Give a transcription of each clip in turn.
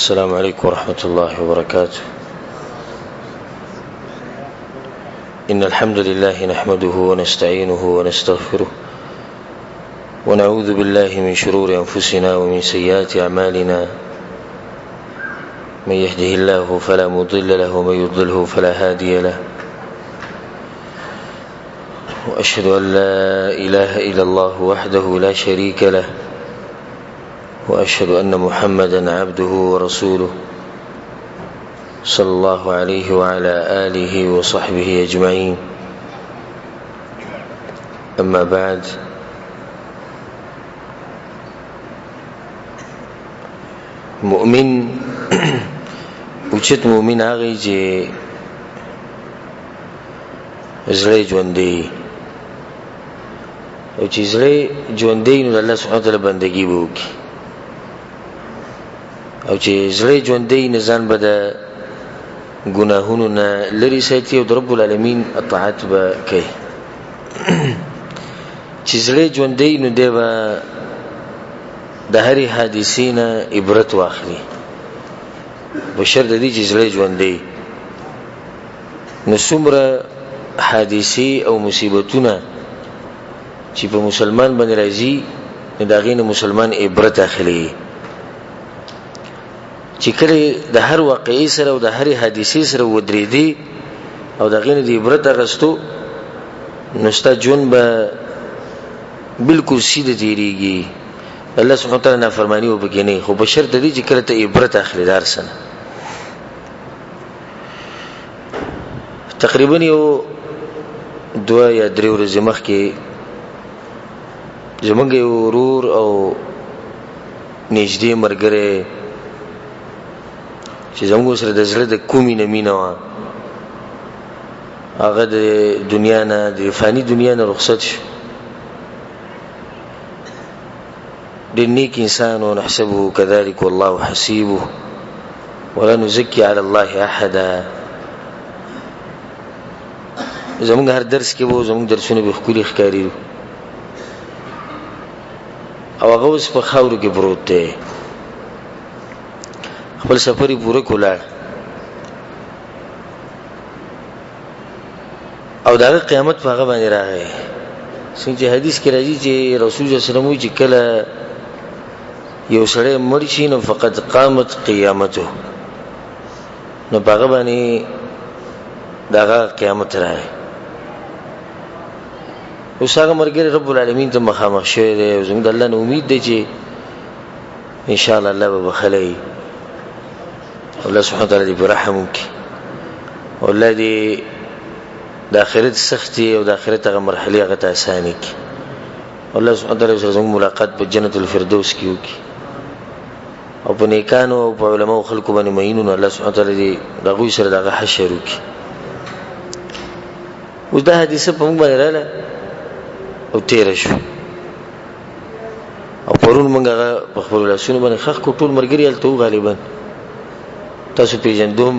السلام عليكم ورحمة الله وبركاته. إن الحمد لله نحمده ونستعينه ونستغفره ونعوذ بالله من شرور أنفسنا ومن سيئات أعمالنا. من يهده الله فلا مضل له ومن يضلله فلا هادي له. وأشهد أن لا إله إلا الله وحده لا شريك له، وأشهد أن محمدا عبده ورسوله صلى الله عليه وعلى آله وصحبه أجمعين. أما بعد، مؤمن اوچت مؤمن آغی جے زړه ژوندې او چې زړه ژوندې نو الله سبحانه وتعالی بندگی وکړي، او چې زړه ژوندې نه ځان به د ګناهونو نه لرې ساتي او د رب العالمین اطاعت به کوي. چې زړه ژوندې نو دی به د هرې حادثې نه عبرت واخلي، بشر د دې چې زړه ژوندې نو څومره حادثې او مصیبتونه چې په مسلمان باندې راځي نو د هغې نه مسلمان عبرت اخلي. چې کله د هر واقعي سره او د هرې حادثې سره ودرېدي او د هغې نه د عبرت اخیستو نو ستا ژوند به بلکل سیده تېرېږي، الله سبحانه وتعالی نافرماني به پکې نه وي. خو بشر د دې چې کله ته عبرت اخلي د هر څه نه. تقریبا یو 2 یا 3 ورځې مخکې زمونږ یو ورور او نږدې ملګری چې زموږ سره د زړه د کومې نه مینه وه، هغه د دنیا نه د فاني دنیا نه رخصت شو. ډېر نیک انسان و، نحسبه كذلك والله حسيبه ولا نزكي على الله احدا. زموږ هر درس کې به زموږ درسونه به ښکلي ښکاري او هغه اوس په خاورو کې پروت دی. خپل سفر یې پوره کولاړ او د هغه قیامت په هغه باندې راغی. څنګه چې حدیث کې راځي چې رسول الله صلی الله علیه وسلم وایي چې کله یو سړی مړ شي نو فقط قامت قیامته، نو په هغه باندې د هغه قیامت راغی. اوس هغه ملګری رب العالمین ته مخامخ شوی دی او زموږ د الله نه امید دی چې انشاءالله الله به بخلی، الله سبحانه وتعالی دې په رحم وکړي او الله دې د آخرت سختي او د آخرت هغه مرحلې هغه ته اساني کړي. الله سبحانه وتعالی سره زموږ ملاقات په جنت الفردوس کې وکړي او په نیکانو او په علماو خلکو باندې معینونو الله سبحانه وتعالی دې د هغوی سره د هغه حشر وکړي. اوس دا حدیثه په موږ باندې راغله او تیره شو او پرون موږ هغه په خپلو لاسونو باندې ښخ کړو. ټول ملګري هلته وو غالبا، تاسو پیژندوم،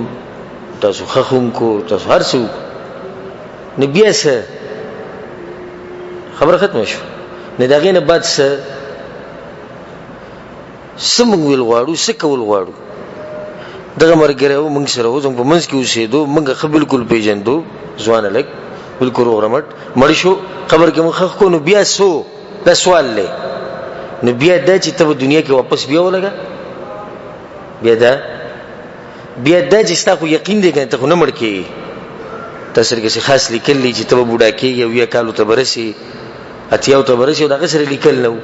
تاسو خخوم کو، تاسو هر څه نو بیا څه خبره ختمه شو. نه د هغې نه بعد څه موږ ویل غواړو، څه کول غواړو. دغه ملګری و موږ سره و، زموږ په منځ کې اوسېدو، موږ ښه بلکل پیژندو، ځوان هلک بلکل روغ رمټ مړ شو، قبر کې موږ ښخ کړو. نو بیا څو دا سوال دی، نو بیا دا چې ته په دنیا کې واپس بیا ولګه، بیا دا چې ستا خو یقین دی که ته خو نه مړ کېږي، تا سره کسې خاص لیکل دی چې ته به بوډا کېږي او 1 کالو ته به رسې، 80 ته به رسې او د هغه سره لیکل نه و.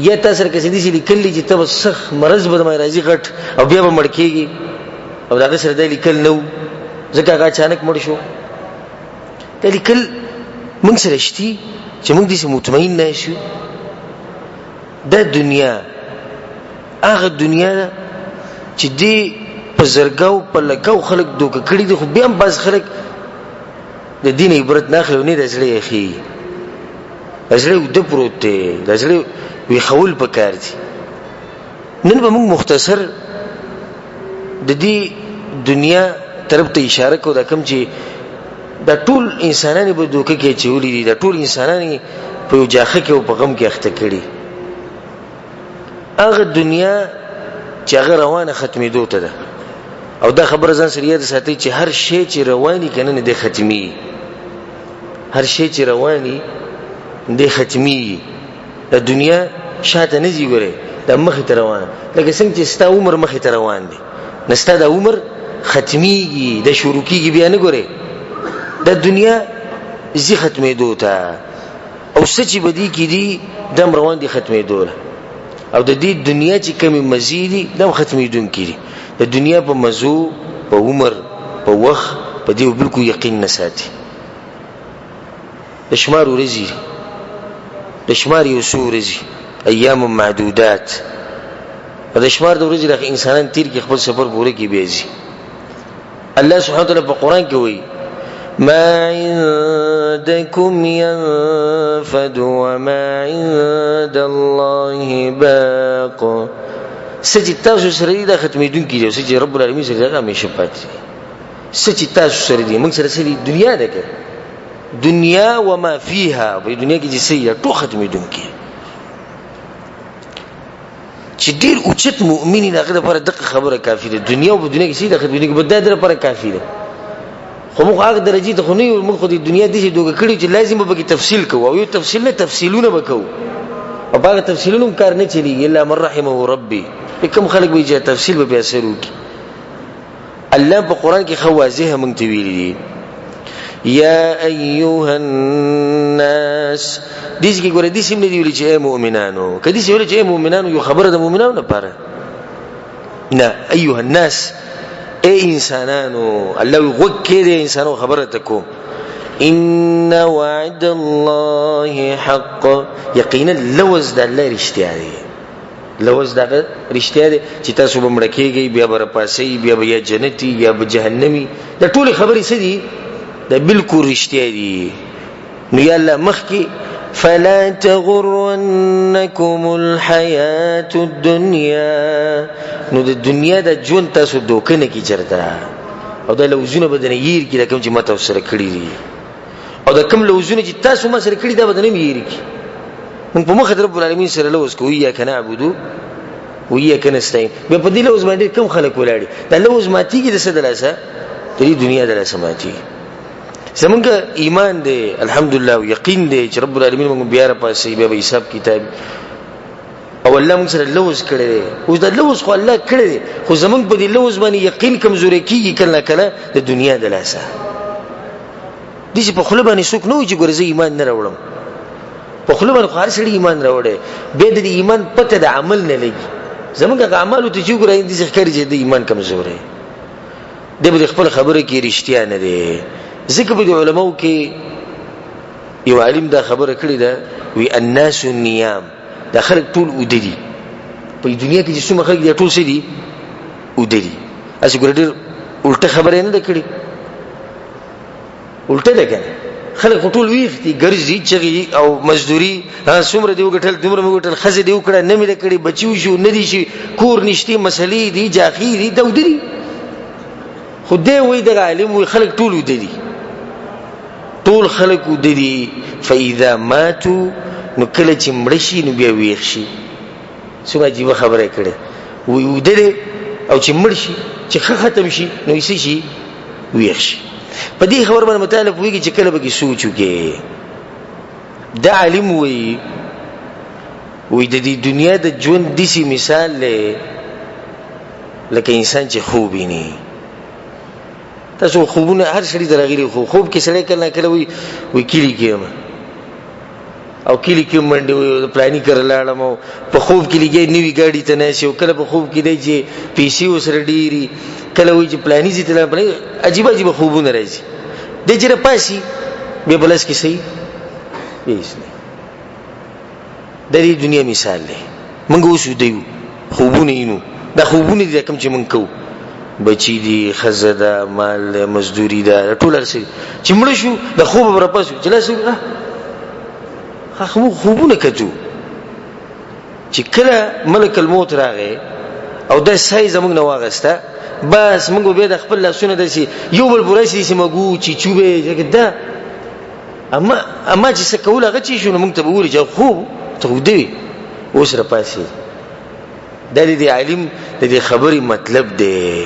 یا تا سره کسې داسې لیکل دی چې ته به سخت مرض به دمای راځي غټ او بیا به مړ کېږي او د هغه سره دا لیکل نه و، ځکه هغه اچانک مړ شو. دا لیکل موږ سره شتي چې موږ داسې مطمئن نه شو. دا دنیا هغه دنیا ده چې دې په زرګاو په لکاو خلک دوکه کړي دي، خو بیا هم بعض خلک د دین عبرت نه اخلي او نه د زړه یې ښیي. د زړه اوده پروت دی، د زړه ویښول پکار دي. نن به موږ مختصر د دې دنیا طرف ته اشاره کوو. دا کوم چې دا ټول انسانان به دوکه کې اچولي دي، دا ټول انسانان په یو جاخه کې او په غم کې اخته کړي. هغه دنیا چې هغه روانه ختمېدو ته ده او دا خبره ځان سره یاد ساتي چې هر شی چې رواني کنه نه دی ختمي هر شی چې رواني دی ختمي د دنیا شاته نه زی ګره د مخې ته روانه لکه څنګه چې ستا عمر مخې ته روان دی نستا د عمر ختميږي د شروع کیږي بیا نه ګره د دنیا زی ختمېدو ته او سچې بدی کې دي دم روان دي ختمېدو او د دې دنیا چې کمی مزيدي دم ختمېدون کړي د دنیا په مزو په عمر په وخت په دې بالکل یقین نه ساتي د شمار ورځي د شمار یو څو ورځي ایام معدودات د شمار د ورځې د انسانان تیر کې خپل سفر پوره کې بیزي الله سبحانه وتعالى په قران کې وایي ما عندكم ينفد وما عند الله باق سچ تاسو سره د ختمېدون کې سچ رب العالمین سره هغه همیشه پاتې سچ تاسو سره دي موږ سره سره دنیا ده کې دنیا و ما فيها په دنیا کې چې سي ټول ختمېدون کې چې ډیر اوچت مؤمنین هغه لپاره دغه خبره کافی ده دنیا او دنیا کې سي د ختمېدون کې بده در لپاره کافی ده خو موږ هغه درجه ته خو نه موږ خو د دنیا د دې دوه کړي چې لازم به کې تفصیل کوو او یو تفصیل نه تفصیلونه وکاو او هغه تفصیلونه کار نه چلی الا من رحمه ربي کوم خلک به چې تفصیل به اثر وکي الله په قران کې خو واضح مونږ ته ویلي دي یا ایها الناس دې کې ګوره دې سیم نه دی ویلي چې مؤمنانو کدي چې ویلي چې مؤمنانو یو خبره د مؤمنانو لپاره نه ایها الناس اے انسانانو الله وګکې دې انسانو خبره تکو ان وعد الله حق یقینا لوز د الله رښتیا دی لوز د رښتیا دی چې تاسو به مړ کېږئ بیا به پاسئ بیا به یا جنتی یا به جهنمی دا ټول خبرې څه دي دا بالکل رښتیا دي نو یا الله مخکې فلا تغرنكم الحياة الدنيا نو د دنیا د ژوند تاسو دوکنه کی چرته او د لوزونه بدن ییر کی د کوم چې ماته سره کړی دي او د کوم لوزونه چې تاسو ما سره کړی دا بدن ییر کی من په مخ رب العالمین سره لوز کوی یا کنه عبودو ویا کنه استاین به په دې لوز باندې کوم خلک ولاړي د لوز ماتي کې د څه دلاسه د دنیا دلاسه ماتي زمونږ ایمان دی الحمدلله او یقین دی چې رب العالمین موږ بیا را پاسې بیا به حساب کتاب او الله موږ سره لوز کړی اوس د لوز خو الله کړی خو زمونږ په دې لوز باندې یقین کمزوري کیږي کله کله د دنیا دلاسه دي چې په خله باندې څوک نه چې ګورځي ایمان نه راوړم په خله باندې خار سړي ایمان راوړي به د ایمان پته د عمل نه لګي زمونږ اعمال ته چې ګورای دي ځکه چې د ایمان کمزوري دی به خپل خبره کې رښتیا نه دی ذکر به علماء کې یو عالم دا خبره کړی ده وی الناس النيام دا خلک ټول وددي په دنیا کې چې څومره خلک دي ټول سړي وددي اسی ګور ډیر الټه خبره نه ده کړی الټه ده کنه خلک ټول ویختي ګرځي چې او مزدوري څومره دی وګټل دومره وګټل خزه دی وکړه نه مې کړی بچیو شو نه دي شي کور نشتی مسلې دي جاخي دي دودري خدای وې د عالم وی خلک ټول وددي ټول خلق وددي فاذا ماتوا نو کله چې مړ شي نو بیا ویښ شي څه عجیب خبره کړه وی وددي او چې مړ شي چې ختم شي نو یې شي ویښ شي په دې خبر باندې مطالب ویږي چې کله به سوچ وکړي دا عالم وی د دې دنیا د ژوند دسی مثال لکه انسان چې خوب ویني تاسو خوبونه هر شړي درغلي خوب کې سړی کله کله وی کلی کېم او کلی کې منډه وي پلاني کړلاړم په خوب کې لګي نیوی ګاډي ته نه شي کله په خوب کې دی چې پیسي وسره ډيري کله وی چې پلاني زی ته نه عجیب عجیب خوبونه راځي د جره پاسي به بلس کې صحیح هیڅ نه د دې دنیا مثال دی موږ اوس دیو خوبونه اینو دا خوبونه دي کوم چې موږ کوو بچی دی خزدا مال مزدوری دا ټول ارسي چې مړ شو د خوب پر پاسو جلسه خو خوبونه کتو چې کله ملک الموت راغی او د سای زمونږ نو واغسته بس موږ به د خپل لاسونه دسي یو بل براسي چې مګو چې چوبه دا اما چې څه کوله غچې شو موږ ته وګوري چې خوب ته ودی اوس را پاسي دا د عالم د دې خبرې مطلب دی.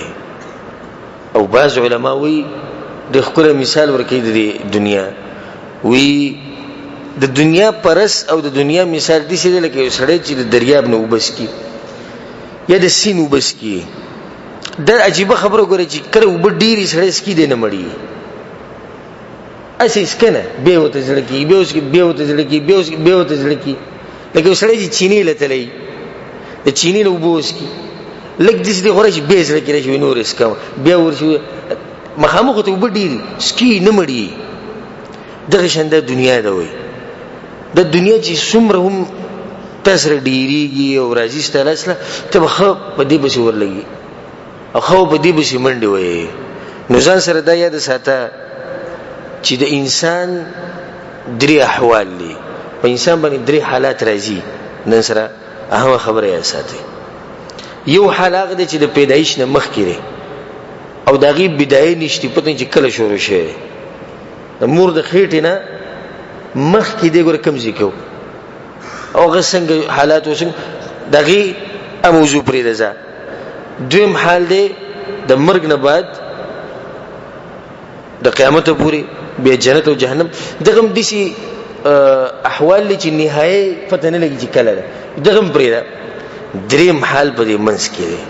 او بعض علما وی د خپل مثال ورکړي د دنیا، وی د دنیا پرس او د دنیا مثال دي چې لکه یو سړی چې د دریاب نه وبس کی یا د سین وبس کی. دا عجیب خبره ګوري چې کله وب ډیری سړی سکی دی نه مړی، اسی سکنه به وته ځلکی به اوس به وته ځلکی به وته ځلکی، لکه سړی چې چینی لته د چینی نو وبوس کی لکه دې دې غوړې به ځلکی راځي نور اسکا بیا ورشي مخامخ ته وب ډیری سکی نه مړی. دغه شنده دنیا ده. وي د دنیا چې څومره هم تاسو ډیریږي او راځي ستاله اصله ته خو په دې بس ورلګي او خو په دې بس منډي وي. نو ځان سره دا یاد ساته چې د انسان درې احوال دي، په انسان باندې درې حالات راځي. نن سره اهم خبره یې ساتي. یو حالت دی چې د پیدایش نه مخکې دی او دغه بدايه نشتی پته چې کله شروع شي. د مور د خېټې نه مخکې دی ګور کم ذکر او غسنګ حالات وسنګ دغه موضوع پرې ده. دویم حال دی د مرګ نه بعد د قیامت پورې به جنت او جهنم. دغه دسی احوال چې نهایت پته نه لګي چې کله ده. دغه پرې ده. دریم حال په دې منځ کې دی،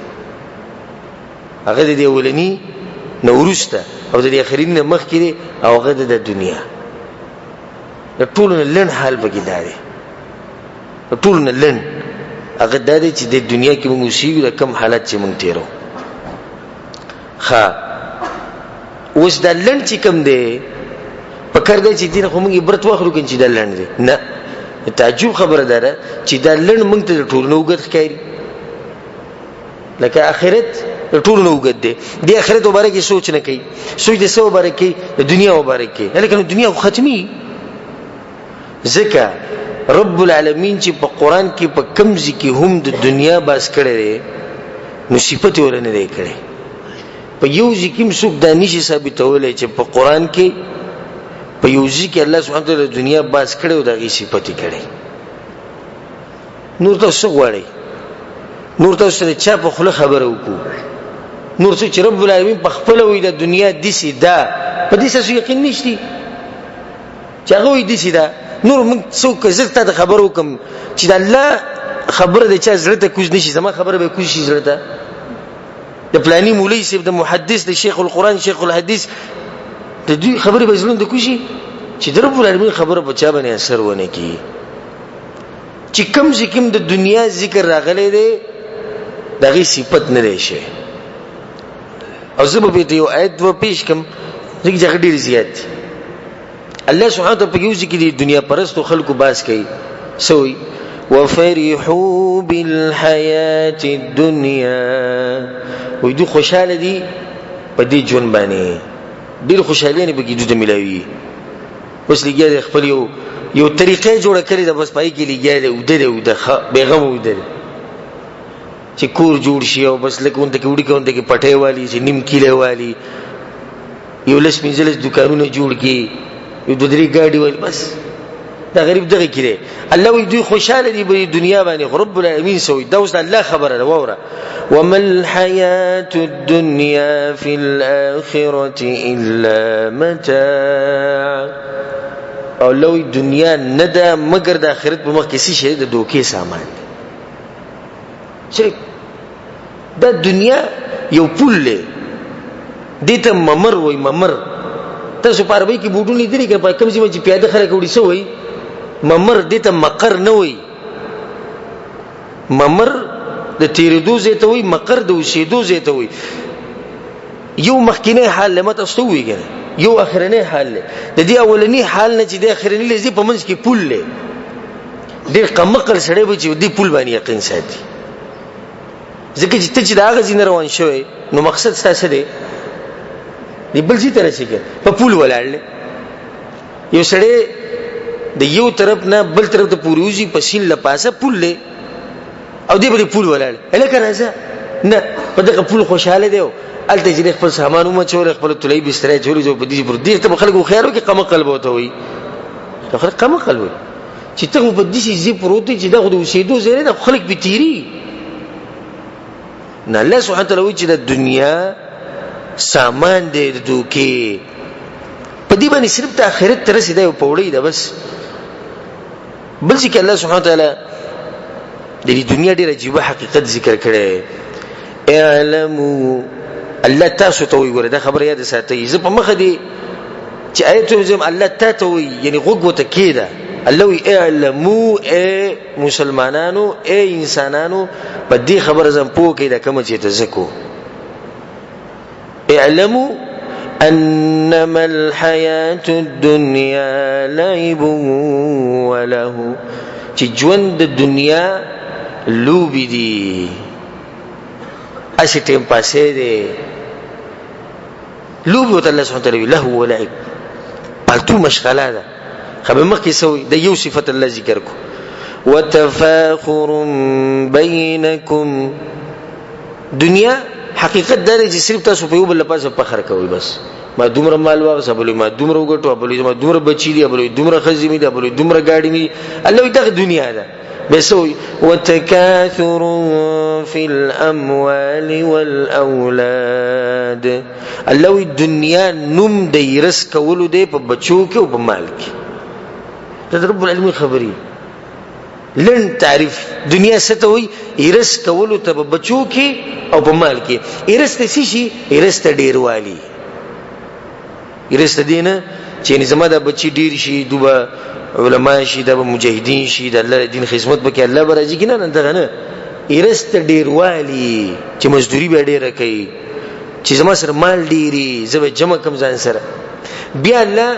هغه د اولنی نورسته او د اخرین نه مخ کې او هغه د دنیا. د ټول نه لن حال بګی دی، د ټول نه لن هغه د دې چې د دنیا کې موږ شي د کم حالت چې موږ تیرو. ها اوس د لن چې کم دی په کار دی چې دین خو موږ عبرت واخلو کې چې د لن دی نه. تعجب خبره ده چې د لن موږ ته ټول نو وګت ښکاري لکه آخرت ټول نو وګت دی. د آخرت مبارک سوچ نه کوي، سوچ د سو مبارک د دنیا مبارک کوي، لکه دنیا ختمي. ځکه رب العالمین چې په قران کې په کمزې کې هم د دنیا باس کړي نو صفت ورنه دی کړي. په یو ځکه مسوک د نشي ثابتولای چې په قران کې په یو ځکه الله سبحانه وتعالى دنیا باس کړي او دغه صفت کړي. نور تاسو غواړئ نور تاسو ته چا په خله خبره وکړو نور څه چې رب العالمین په خپل وې د دنیا دسی دا په دې څه یقین نشتی چې هغه وې دسی دا. نور موږ څوک زړه ته خبر وکم چې د الله خبره د چا زړه ته کوز نشي، زما خبره به کوز شي زړه ته. د پلاني مولوی صاحب د محدث د شیخ القرآن شیخ الحدیث د دوی خبره به زړه د کوشي چې د رب العالمین خبره په چا باندې اثر ونه کی. چې کم ذکر د دنیا ذکر راغلی دی دغه صفت نه دی شي. او زه به یو آیت و پیش کوم ځکه ډیر زیات الله سبحانه وتعالى په یو ځکه د دنیا پرستو خلکو باس کوي سوی وفرحوا بالحیات الدنیا. وې دوی خوشاله دي په دې ژوند باندې، ډیر خوشاله نه بګیدو د ملاوي. اوس لګیا خپل یو طریقې جوړه کړې ده بس پای کې لګیا دی او د بیغم وده چې کور جوړ شي او بس لکه اونته کې وډی کوونته کې پټه والی چې نیم کیله والی یو لس منځلس دکانونه جوړ کی یو دوه ګاډي والی بس دا غریب دغه کړي. الله وی دوی خوشاله دي په دنیا باندې رب العالمین سوی دا اوس الله خبره وره. وما الحياة الدنيا في الآخرة إلا متاع. او لوی دنیا نه ده مگر د آخرت په مخ کې شي د دوکې سامان دی. شریک دا دنیا یو پول له دته ممر وای ممر تاسو په عربی کې بوټونه لیدلی کې په کوم ځای چې پیاده خلک وړي سو وای ممر دته مقر نه وای. ممر د تیرېدو ځای ته وای، مقر د اوسېدو ځای ته وای. یو مخکینه حال لمه تاسو ویګنه یو اخرنی حال له د دې اولنی حال نه چې د اخرنی لزی په منځ کې پول له ډېر قمقل سړی به چې دې پول باندې یقین ساتي. ځکه چې ته چې دا غزین روان شوی نو مقصد ستاسو دی دی بل څه تر شي په پول ولاړل. یو سړی د یو طرف نه بل طرف ته پوروزی په سین لپاسه پول له او دې په پول ولاړل الکه راځه نه په دغه پول خوشاله دی الته چې خپل سامانونه چول خپل تلې بستر چولې جو بدی پر دې ته خلکو خیرو کې قم قلب وته وي ته خلک قم قلب چې ته په دې شي زی پروت چې دغه د وسیدو زیره د خلک به تیری نه الله سبحانه وتعالى وی چې د دنیا سامان دې دوکي په دې باندې صرف د آخرت تر رسیدای او پوړی ده بس. بل چې الله سبحانه وتعالى د دې دنیا ډېر عجیب حقیقت ذکر کړي. اعلموا الله تاسو ته وی ګوره دا خبره یاد ساتئ. زه په مخه دي چې آیت زم الله ته وی یعنی غوږ کېده. الله وی اعلموا اے مسلمانانو اے انسانانو په دې خبره زم پوه کې دا کوم چې تزکو. اعلموا انما الحياة الدنيا لعب وله چې ژوند د دنیا لوبي دي اسی ټیم پاسې دي لوبي وته الله سبحانه وتعالى له ولعب پالتو مشغله ده. خبر مخکې سوی د یو صفت الله ذکر کو وتفاخر بینکم. دنیا حقیقت دا دی چې صرف تاسو په یو بل لپاره فخر کوئ بس. ما دومره مال واغس ابلوی ما دومره وګټو ابلوی ما دومره بچی دی ابلوی دومره خزی می دی ابلوی دومره گاډی می. الله دغه دنیا ده بسوي وتكاثر في الاموال والاولاد. الله الدنيا نوم د رزق کولو دی په بچو کې او په مال کې. دا رب العالمین خبري لن تعرف دنیا ستوي رزق کولو ته په بچو کې او په مال کې. رزق څه شي؟ رزق ډیروالي. رزق دینه چې نظام د بچی ډیر شي دوبه علماء شي د مجاهدین شي د الله دین خدمت وکړي الله برازي کنه نه دغه نه ایرست ډیروالي چې مزدوري به ډیره کوي چې زما سره مال ډیری زو جمع کم ځان سره. بیا الله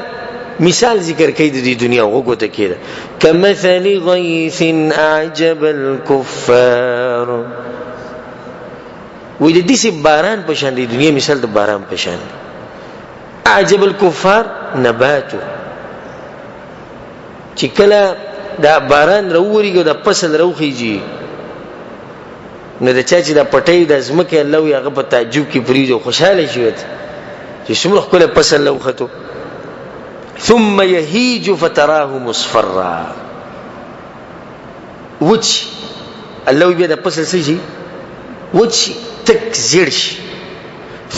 مثال ذکر کوي د دنیا وګوته کېده کمثل غیث اعجب الكفار. وې د دې باران په شان د دنیا مثال د باران په شان. اعجب الكفار نباتو چې کله دا باران راووريږي دا فصل راوخیږي نو د چا چې دا پټي د ازمکه الله یې هغه په تعجب کې فریضه خوشاله شي چې څومره خپل فصل راوخته. ثم يهيج فتراه مصفرا. وچ الله بیا د فصل څه شي وچ تک زیړ شي.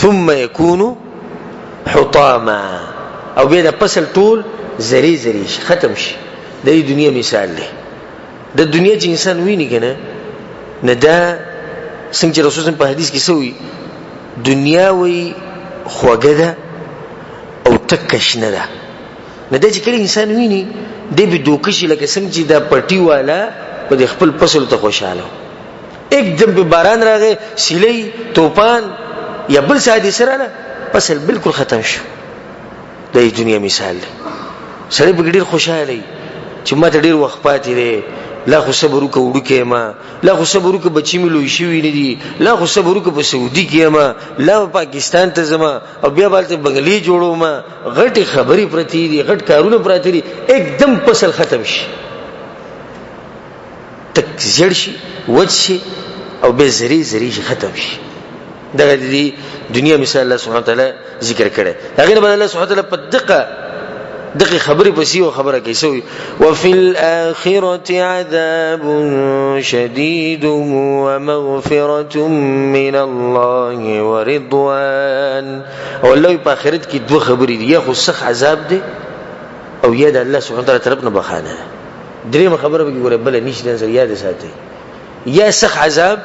ثم يكون حطاما او بیا د فصل ټول زری زری شي ختم شي. د دنیا مثال دی. د دنیا چې انسان ویني کنه نه دا څنګه رسول الله په حدیث کې سوی دنیا وی خوګه ده او تکش نه ده. نه دا چې کله انسان ویني د به دوکشي لکه څنګه چې دا پټي والا په خپل فصل ته خوشاله एकदम به باران راغی سیلې توپان یا بل څه دي سره فصل بالکل ختم شو. د دنیا مثال دی. سړی به ډیر خوشاله چې ما ته ډیر وخت پاتې دی. لا خو صبر وکړو وړکه ما لا خو صبر وکړو بچی مې لوي شوی نه دي لا خو صبر وکړو په سعودي کې ما لا پاکستان ته زما او بیا بالته بنگلي جوړو ما غټي خبري پرتی دي غټ کارونه پراتی دي एकदम فصل ختم شي تک زړ شي وځ شي او به زری زری شي ختم شي. دغه دې دنیا مثال الله سبحانه وتعالى ذکر کړي. هغه نه الله سبحانه وتعالى په دغه خبرې پسې او خبره کوي سوی وفي الاخره عذاب شديد ومغفرة من الله ورضوان. او الله په آخرت کې دوه خبرې دي یا خو سخت عذاب دی او یا د الله سبحانه وتعالى طرف نه بخانه. درېمه خبره به ګوره بل نشته نظر یاد ساتي یا سخت عذاب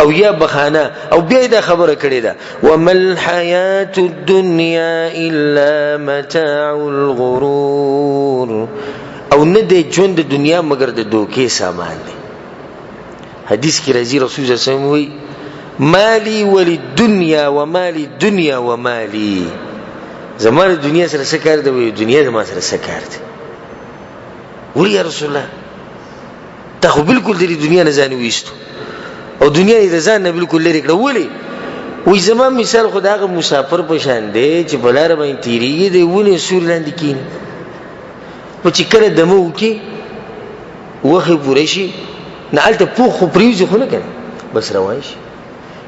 او یا بخانه. او بیا دا خبره کړې ده وما الحياة الدنيا الا متاع الغرور. او نه د ژوند د دنیا مگر د دوکې سامان دی. حدیث کې راځي رسول الله صلی الله علیه وسلم وی مالی وللدنيا ومالی الدنيا ومالی. زماره دنیا سره څه کار دی وی دنیا زما سره څه کار دی. وی یا رسول الله ته خو بالکل د دنیا نه ځان وېستو او دنیا یې ځان نه بالکل لري کړه. ولی وې زما مثال خداغه مسافر په شان دی چې بلاره باندې تیریږي دی ونه سور لاندې کین په چې کړه دمو کې وخه پوره شي نه الته پوخ خو پریوځي خو نه کنه بس روان شي.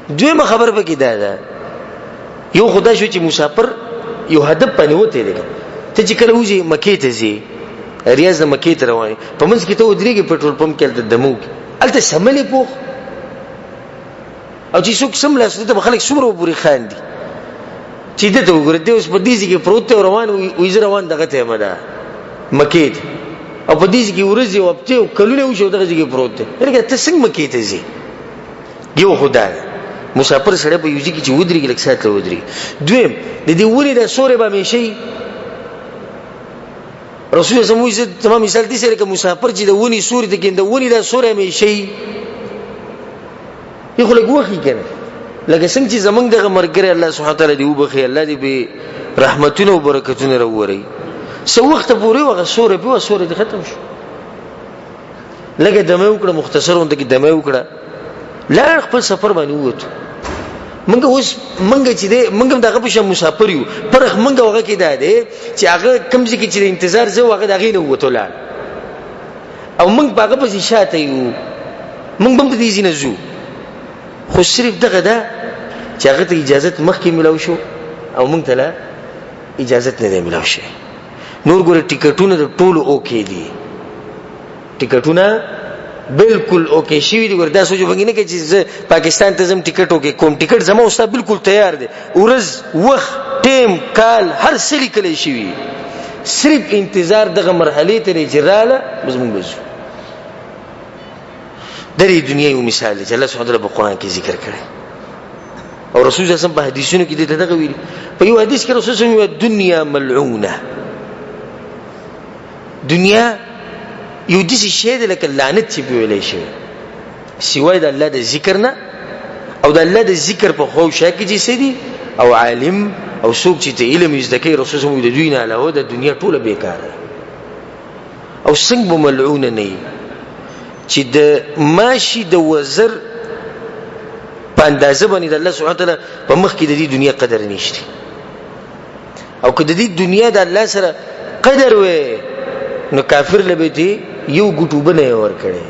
دویمه خبر پکې ده یو خدای شو چې مسافر یو هدف پنه وته دی ته چې کله وځي مکې ته ځي ریاض مکې ته روان په منځ کې ته ودرېږي پټرول پمپ کې الته دمو کې الته شملې پوخ او چې څوک سم لاس ته خلک څومره پوری خان دي چې دته وګوره دی اوس په دې کې پروت روان وي زه روان دغه ته مده مکې او په دې کې ورځي او په کلونه وشو دغه کې پروت دی لکه ته څنګه مکې ته ځي یو خدای مسافر سره په یوځي کې چې ودرېږي لکه ساته ودرېږي دویم د دې ونې د سورې به مشي رسول الله صلی الله علیه وسلم تمام مثال دي سره کې مسافر چې د ونې سورې ته کې د ونې د سورې مشي یو خلک وخی کنه لکه څنګه چې زمنګ دغه مرګره الله سبحانه وتعالى دی وبخي الله دې به رحمتونه او برکتونه راوړي سو وخت پورې وغه سورې په سورې ختم شو لکه دمه وکړه مختصر وند کې دمه وکړه لا خپل سفر باندې ووت منګه اوس منګه چې دې منګه دغه په شم مسافر یو پرخ منګه وغه کې دا دی چې هغه کم ځکه چې انتظار زه وغه دغه نه وته لاړ او منګ باغه په شاته یو منګ هم دې زینه زو خو صرف دغه دا چې هغه ته اجازه مخکې ملو شو او موږ ته لا اجازه نه ملو شي نور ګوره ټیکټونه د ټولو اوکې دي ټیکټونه بالکل اوکې شي دي ګوره دا سوچ وګینه کې چې پاکستان ته زم ټیکټ اوکې کوم ټیکټ زما اوسه بالکل تیار دي ورځ وخت ټیم کال هر څه لیکل شي صرف انتظار دغه مرحله ته رجاله بس موږ بزو دغه دنیا یو مثال دی چې الله سبحانه وتعالى په قران کې ذکر کړی او رسول الله صلی الله علیه وسلم په حدیثونو کې دغه ویلي په یو حدیث کې رسول الله صلی الله علیه وسلم دنیا ملعونه دنیا یو داسې شی دی لکه لعنت چې ویلې شي سوای د الله د ذکر نه او د الله د ذکر په خو شای کې چې سدي او عالم او څوک چې علم زده کوي رسول الله صلی الله علیه وسلم د دوی نه علاوه د دنیا ټوله بیکاره او څنګه ملعونه نه چې د ماشي د وزر په اندازه باندې د الله سبحانه وتعالى په مخ کې د دې دنیا قدر نشته او که د دې دنیا د الله سره قدر وې نو کافر لبه یو ګټو بنه ور کړي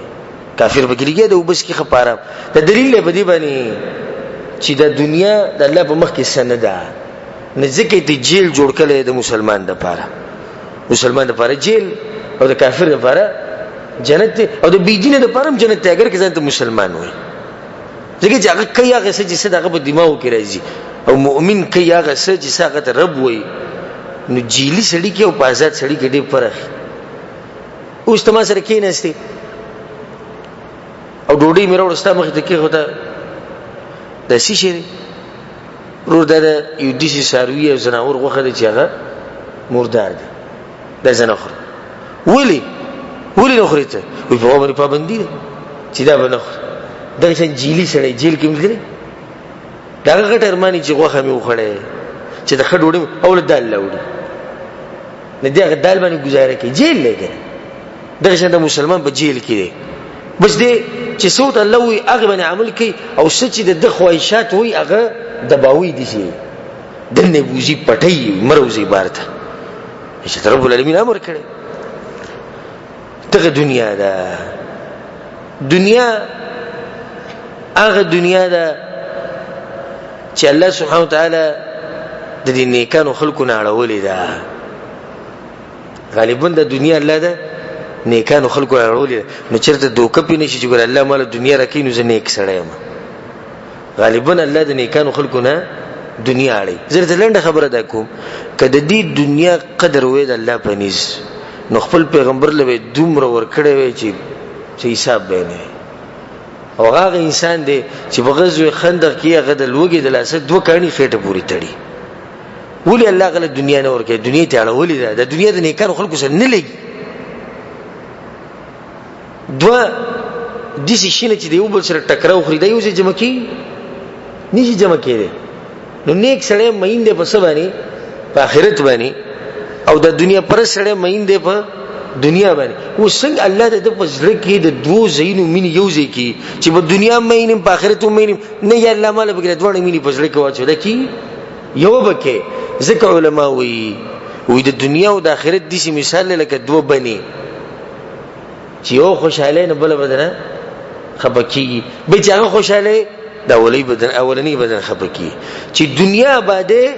کافر بګریږي د وبس کې خپاره د دلیل له بدی باندې چې د دنیا د الله په مخ کې سند ده نه ځکه ته جیل جوړ کړي د مسلمان لپاره جیل او د کافر لپاره جنت او د بيدینه د پرم جنت اگر که ځان ته مسلمان وي ځکه چې هغه کوي هغه څه چې دغه په دماغ کې راځي او مؤمن کوي هغه څه چې هغه ته رب وي نو جیلی سړی کې او پازات سړی کې ډېر فرق اوس تما سره کې نهسته او ډوډۍ مې راوړسته مخ ته کې هوتا د شیشې ورو د یو دیسي ساروی او زناور غوخه چې هغه مردار دي د زناخر ولی نه خوريته وي په باندې پابندي ده چې دا بنخ دغه څنګه جیلی سره جیل کې ملګری دا غټ ارمانی چې غوخه مې وخړې چې د خډوډې اول دال لاوړي نه دغه دال باندې گزاره کوي جیل لګي دغه څنګه مسلمان په جیل کې دی بس دې چې صوت الله وي هغه باندې عمل کوي او سچ د خواهشات وي هغه دباوي دي شي دنه بوزي پټي مروزي بارته چې رب العالمین امر کړی دغه دنیا ده دنیا هغه دنیا ده چې الله سبحانه وتعالى د دې نیکانو خلقو نه اړولې ده غالبا د دنیا الله ده نیکانو خلقو نه اړولې نو چیرته دوکه پینې شي چې ګور الله مال دنیا راکې نو زه نیک سړی یم غالبا الله د نیکانو خلقو نه دنیا اړي زه ته لنډه خبره ده کوم کله د دې دنیا قدر وې د الله پنيز نو خپل پیغمبر له دومره ور کړی وي چې حساب به نه او هغه انسان دی چې په غزوه خندق کې هغه د لوګي د لاسه دوه کانی خېټه پوری تړي ولې الله غل دنیا نه ورکه دنیا ته اړولې ده د دنیا د نیکانو خلکو سره نه لګي دوه د شي شنه چې دی وبل سره ټکراو خري دی اوسې جمع کی نشي جمع کېږي نو نیک سره مین دی په سبانی په آخرت باندې او د دنیا پر سره مین دی په دنیا باندې و څنګه الله د پزړه کې د دوه زینو مين یو ځای کې چې په دنیا مینم په آخرت مینم نه یا الله مال به دوه مینې پزړه کې واچو ده کی یو بکه ذکر علماء وی د دنیا او د آخرت د شي مثال لکه دوه بني چې یو خوشاله نه بل بدن خپکی به چې هغه خوشاله د اولنی بدن خپکی چې دنیا باندې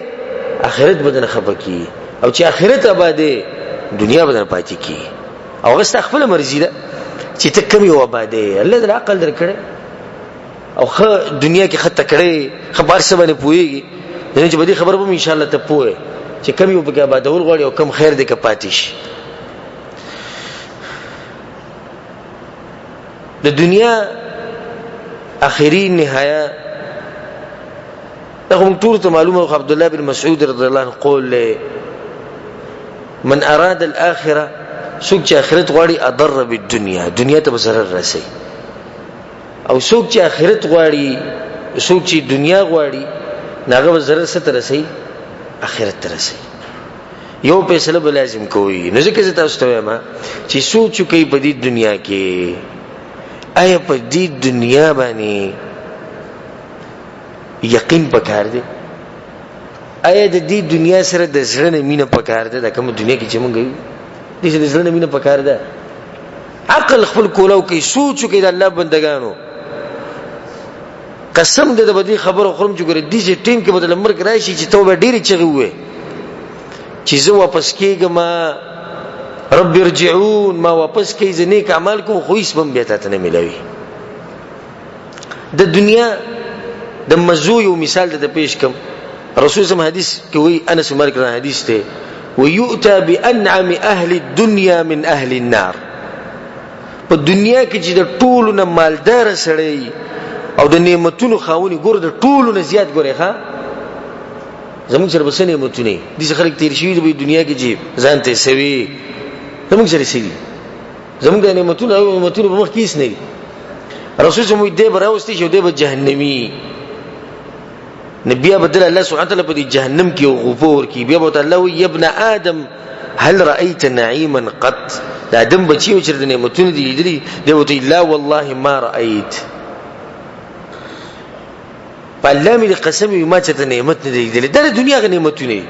آخرت بدن خپکی او چې آخرت باندې دنیا بدن پاتې کی او غست خپل مرزي ده چې ته کمی و باندې الله دې عقل درکړي او خه دنیا کې خطه کړي خبر څه باندې پويږي نه چې بدی خبر به ان شاء الله ته پوهه چې کم یو په آبادول غواړي او کم خیر دې کې پاتیش. د دنیا اخري نهايه دغه ټول ته معلومه. عبد الله بن مسعود رضی الله عنه قول له من اراد الاخره سوق چې اخرت غواړي اضر بالدنيا دنیا ته ضرر رسي او سوق چې اخرت غواړي سوق چې دنیا غواړي ناغه ضرر ستر رسي اخرت ته رسي. یو فیصله به لازم کوي نو ځکه چې تاسو ته وایم چې سوچ کوي په دې دنیا کې آیا په دې دنیا باندې یقین پکار دی آیا د دې دنیا سره د زړه مینه پکار ده د کوم دنیا کې چې مونږ یو دې د زړه مینه پکار ده عقل خپل کولو کې سوچ کوي د الله بندگانو قسم دې د بدی خبرو خورم چې ګره دې ټیم کې بدل مرګ راشي چې توبه ډېری چغي وې چې زه واپس کېږم رب ارجعون ما واپس کې ځنیک اعمال کوم خو هیڅ بم بیا ته نه ملوي. د دنیا د مزو یو مثال د پیش کوم رسول صلی الله حدیث کې وی انس مالک رحمه حدیث ته ويؤتى بانعم اهل الدنيا من اهل النار. په دنیا کې چې د ټولو نه مالدار سړی او د نعمتونو خاوني ګور د ټولو نه زیات ګوري ښا زموږ سره بسنه نعمتونه دي چې خلک تیر شي د دنیا کې چې ځان ته سوي زموږ سره سي زموږ د نعمتونو او نعمتونو په مخ کې هیڅ نه دي. رسول صلی الله علیه وسلم دې براوستي شو دې به جهنمی نبي بدل الله سبحانه وتعالى په جهنم کې غفور کې بیا به الله وي ابن ادم هل رايت نعيما قط د ادم بچیو چې د نعمتونو دي لیدلي دی وته لا والله ما رايت الله مې قسم یې ما چې ته نعمت نه دی لیدلي د دنیا غ نعمتونه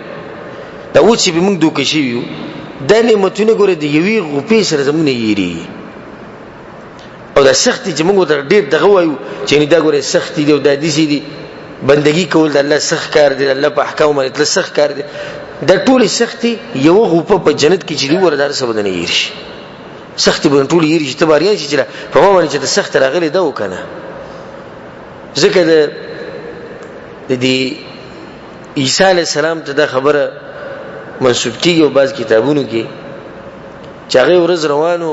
دا و چې به موږ دوکه شي یو د نعمتونه ګوره دی یوې غپې سره زمونه یېری او دا سختي چې موږ ته ډېر دغه وایو چې نه دا ګوره سختي دی او دا دي دي بندگی کول د الله سخت کار دی الله په احکام باندې تل سخت کار دی دا ټول سختي یو غوپه په جنت کې چې دی ورته سره بدن یېری شي سختي به ټول یېری چې تباریان شي چې په ما باندې چې سخت راغلي دا وکنه ځکه د دې عیسی علی السلام ته دا خبره منسوب کیږي او بعض کتابونو کې چې هغه ورځ روانو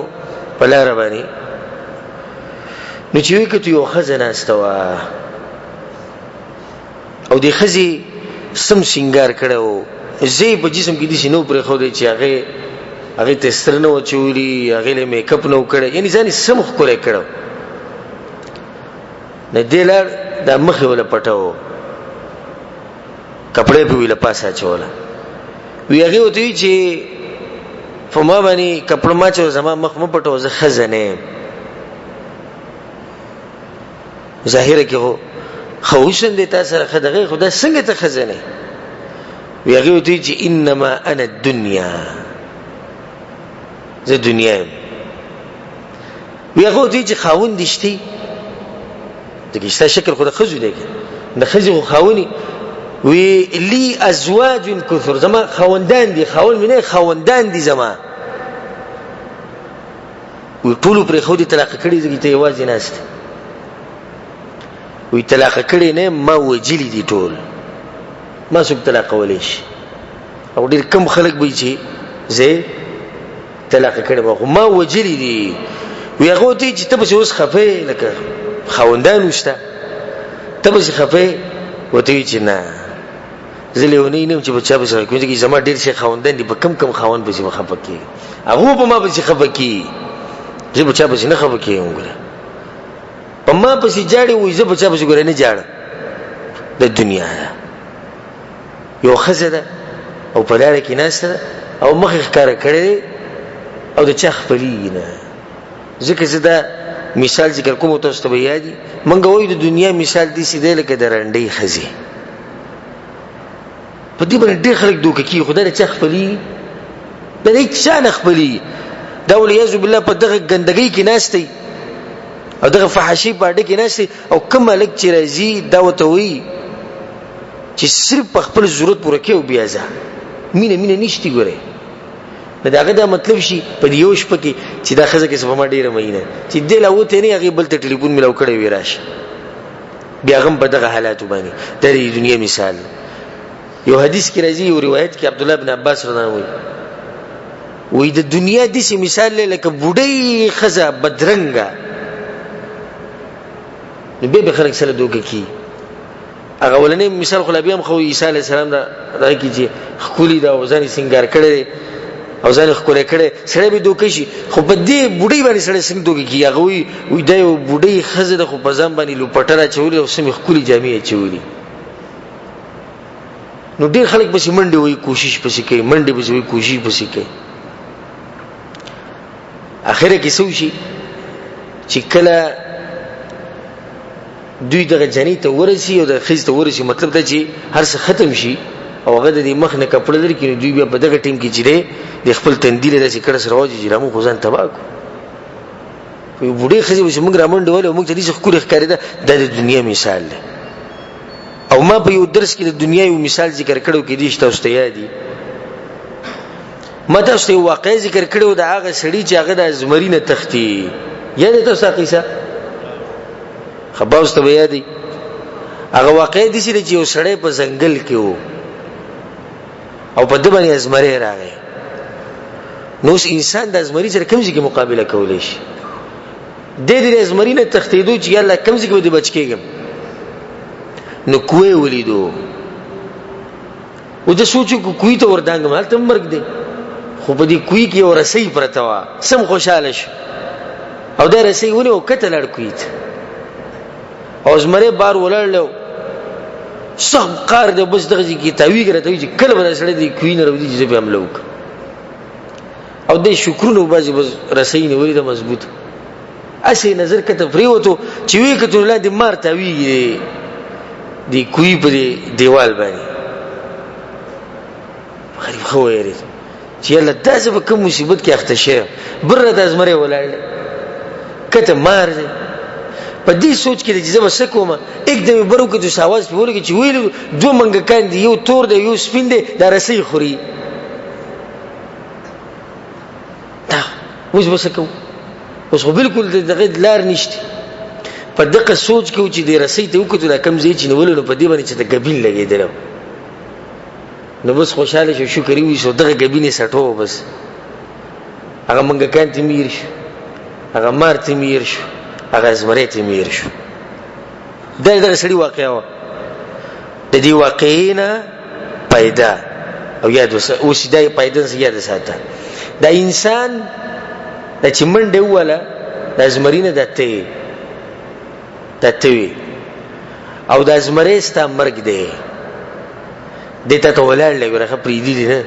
په لار باندې نو چې وکړو یو خزانه استوا او د خزي سم سنگار کړو زی په جسم کې دي نو پر خو دې چې هغه تستر نو چولی هغه له میک اپ نو کړي یعنی ځان سم خو کړی کړو نه دلار د مخ ولا پټاو کپڑے په ویله پاسه چولا وی هغه وتی چې فما باندې کپڑا ما چو زما مخ م پټو زه خزنه ظاهر کې هو خوشن دي تاسو سره خدغه خدا څنګه ته خزنه وی هغه وتی چې انما انا الدنيا زه دنیا وی هغه وتی چې خاون دشتي دغه شکل خدا خزو دی نه خزو خاوني وی لی ازواج کثر زما خوندان دي خاون منه خوندان دي زما وی ټول پر خو دي طلاق کړي زګی ته یوازې نهست وی طلاق کړي نه ما وجلی دي ټول ما څوک طلاق ولېش او ډیر کم خلک به چې زه طلاق کړي ما وجلی دي وی هغه ته چې ته به اوس خفه لکه خوندان وشته ته به خفه وته چې نه زلیونی نیم چې بچا به سره کوي چې زما ډیر شي خوندان دي په کم خوند به شي خفکی هغه په ما به شي خفکی زه بچا به نه خفکی وګوره په ما به شي جاړي وې زه بچا به شي ګوره نه جاړه د دنیا یو خزه او په لار کې ناسته او مخ ښکار کړي او د چا خپلینه ځکه زدا مثال ذکر کوم تاسو ته یادي منګه وای د دنیا مثال دي سیده لکه درنډي خزي په دې باندې ډېر خلک دوکه کوي خدای ته خپلي د هیڅ شان خپلي دا ولې بالله په دغه ګندګۍ کې ناشتي او دغه فحاشي په اړه کې ناشتي او کوم ملک چې راځي دا وته وي چې صرف په خپل ضرورت پوره کوي او بیا ځه مینه نشتی ګوره داغه دا مطلب شي په دیو شپه کې چې دا خزه کې سپما ډیره مینه چې دل او ته نه هغه بل ته ټلیفون ملاو کړی وی راشه بیا غم په دغه حالاتو باندې د دنیا مثال. یو حدیث کې راځي یو روایت کې عبد الله بن عباس رضی الله عنه وی د دنیا داسې مثال لکه بوډۍ ښځه بدرنګه نو به خلک سره دوکه کی. هغه ولنې مثال خو بیا هم خو عیسی علیه السلام دا کی چې خولي دا وزن سنگار کړي او ځان خولې کړي سره به دوکه شي. خو په دې بوډۍ باندې سره څنګه دوکه کی؟ هغه وی دا یو بوډۍ ښځه د خو په ځان باندې لوپټره چولې او سمې خولي جامې چولې. نو ډېر خلک پسې منډه وي کوشش پسې کوي، منډه پسې وي کوشش پسې کوي. اخره کې څه شي چې کله دوی دغه جنې ته ورسي او د خځې ته ورسي، مطلب دا چې هر څه ختم شي او هغه د مخ نه کپړه لري کې دوی بیا په دغه ټیم کې چې د خپل تندیل داسې کړه سره واجی چې رامو خو ځان تباہ کو. یو بوډۍ ښځې چې موږ رامنډه ولې موږ ته دې ښکلې ښکارېده. دا د دنیا مثال دی. او ما په یو درس کې د دنیا یو مثال ذکر کړو کې دې تاسو ته یادي. ما تاسو ته واقع ذکر کړو د هغه سړي چې هغه د زمری نه تختی. یاد تاسو قصه خباوس ته یادي. هغه واقع دي چې یو سړی په ځنګل کې وو او په دې باندې زمری راغی. نو انسان د زمری سره کوم ځای کې مقابله کولای شي؟ د دې زمری نه تختیدو چې الله کوم ځای کې به بچ کېږم. نو کوی ولیدو او د سوچو کوی ته وردانګم حالت مرګ دی. خو په دې کوی کې اور رسۍ پرته وا سم خوشاله شو او دا رسۍ ونی او کته لړ کوی ته او زمره بار ولړلو سم قار د بس دغه کی تاوی غره ته چې کله به سره دی کوی نه ورودي چې به عملو او د شکرونو بازي بس رسۍ نه ولې د مضبوط اسی نظر کته پریوتو چې وی کته لاندې مار تاوی دی کوی په دیوال باندې غریب خو یې چې الله تاسو په کوم مصیبت کې اخته شه بره د ازمره ولاړ کته مار دی. په دې سوچ کې چې زما سکوما एकदम برو کې د ساواز په ولګي چې ویل دوه منګکان دی یو تور دی یو سپین دی دا رسۍ خوري. دا اوس وسکو اوس خو بالکل دغه لار نشته. په دغه سوچ کې چې د رسۍ ته وکړو دا کم ځای چې نو ولنو په دې باندې چې د غبین لګیدل نو بس خوشاله شو شکر وي شو دغه غبینې سټو بس هغه منګکان ته میر شو هغه مار ته میر شو هغه زمری ته میر شو. دغه سړي واقعا و د دې واقعینا پیدا او یاد اوس دای پیدا یاد ساته. دا انسان د چمنډه ولا د زمری نه دته او د زمری ستا مرګ دی دته ته ولاړ لګره پری دی نه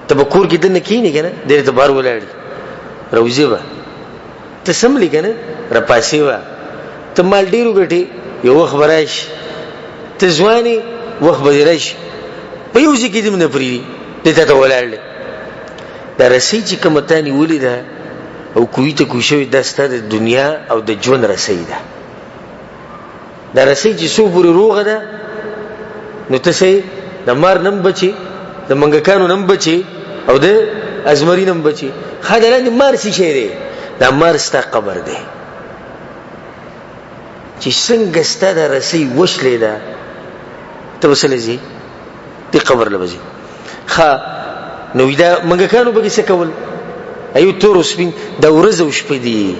ته به کور کې دنه کینې کنه دې ته بار ولاړ روزي به ته سملی کنه را پاسې وا ته مال ډیرو ګټي یو خبرایش ته ځواني وخت بدرش په یو ځکه دې نه پری دته ته ولاړ دا رسۍ چې کوم تانی ولیدا او کوی ته کوشوي د ستاره دنیا او د ژوند رسۍ ده. دا رسۍ چې سو پورې روغه ده نو ته سي د مار نم بچي د منګکانو نم بچي او د ازمري نم بچي. خدای مار شي شه دا مار ستا قبر دی چې څنګه ستاره رسۍ وشلې ده ته وسلې زی د قبر لوځي. ها نو دا منګکانو به څه کول ایو تور سپین د ورځ او شپې دی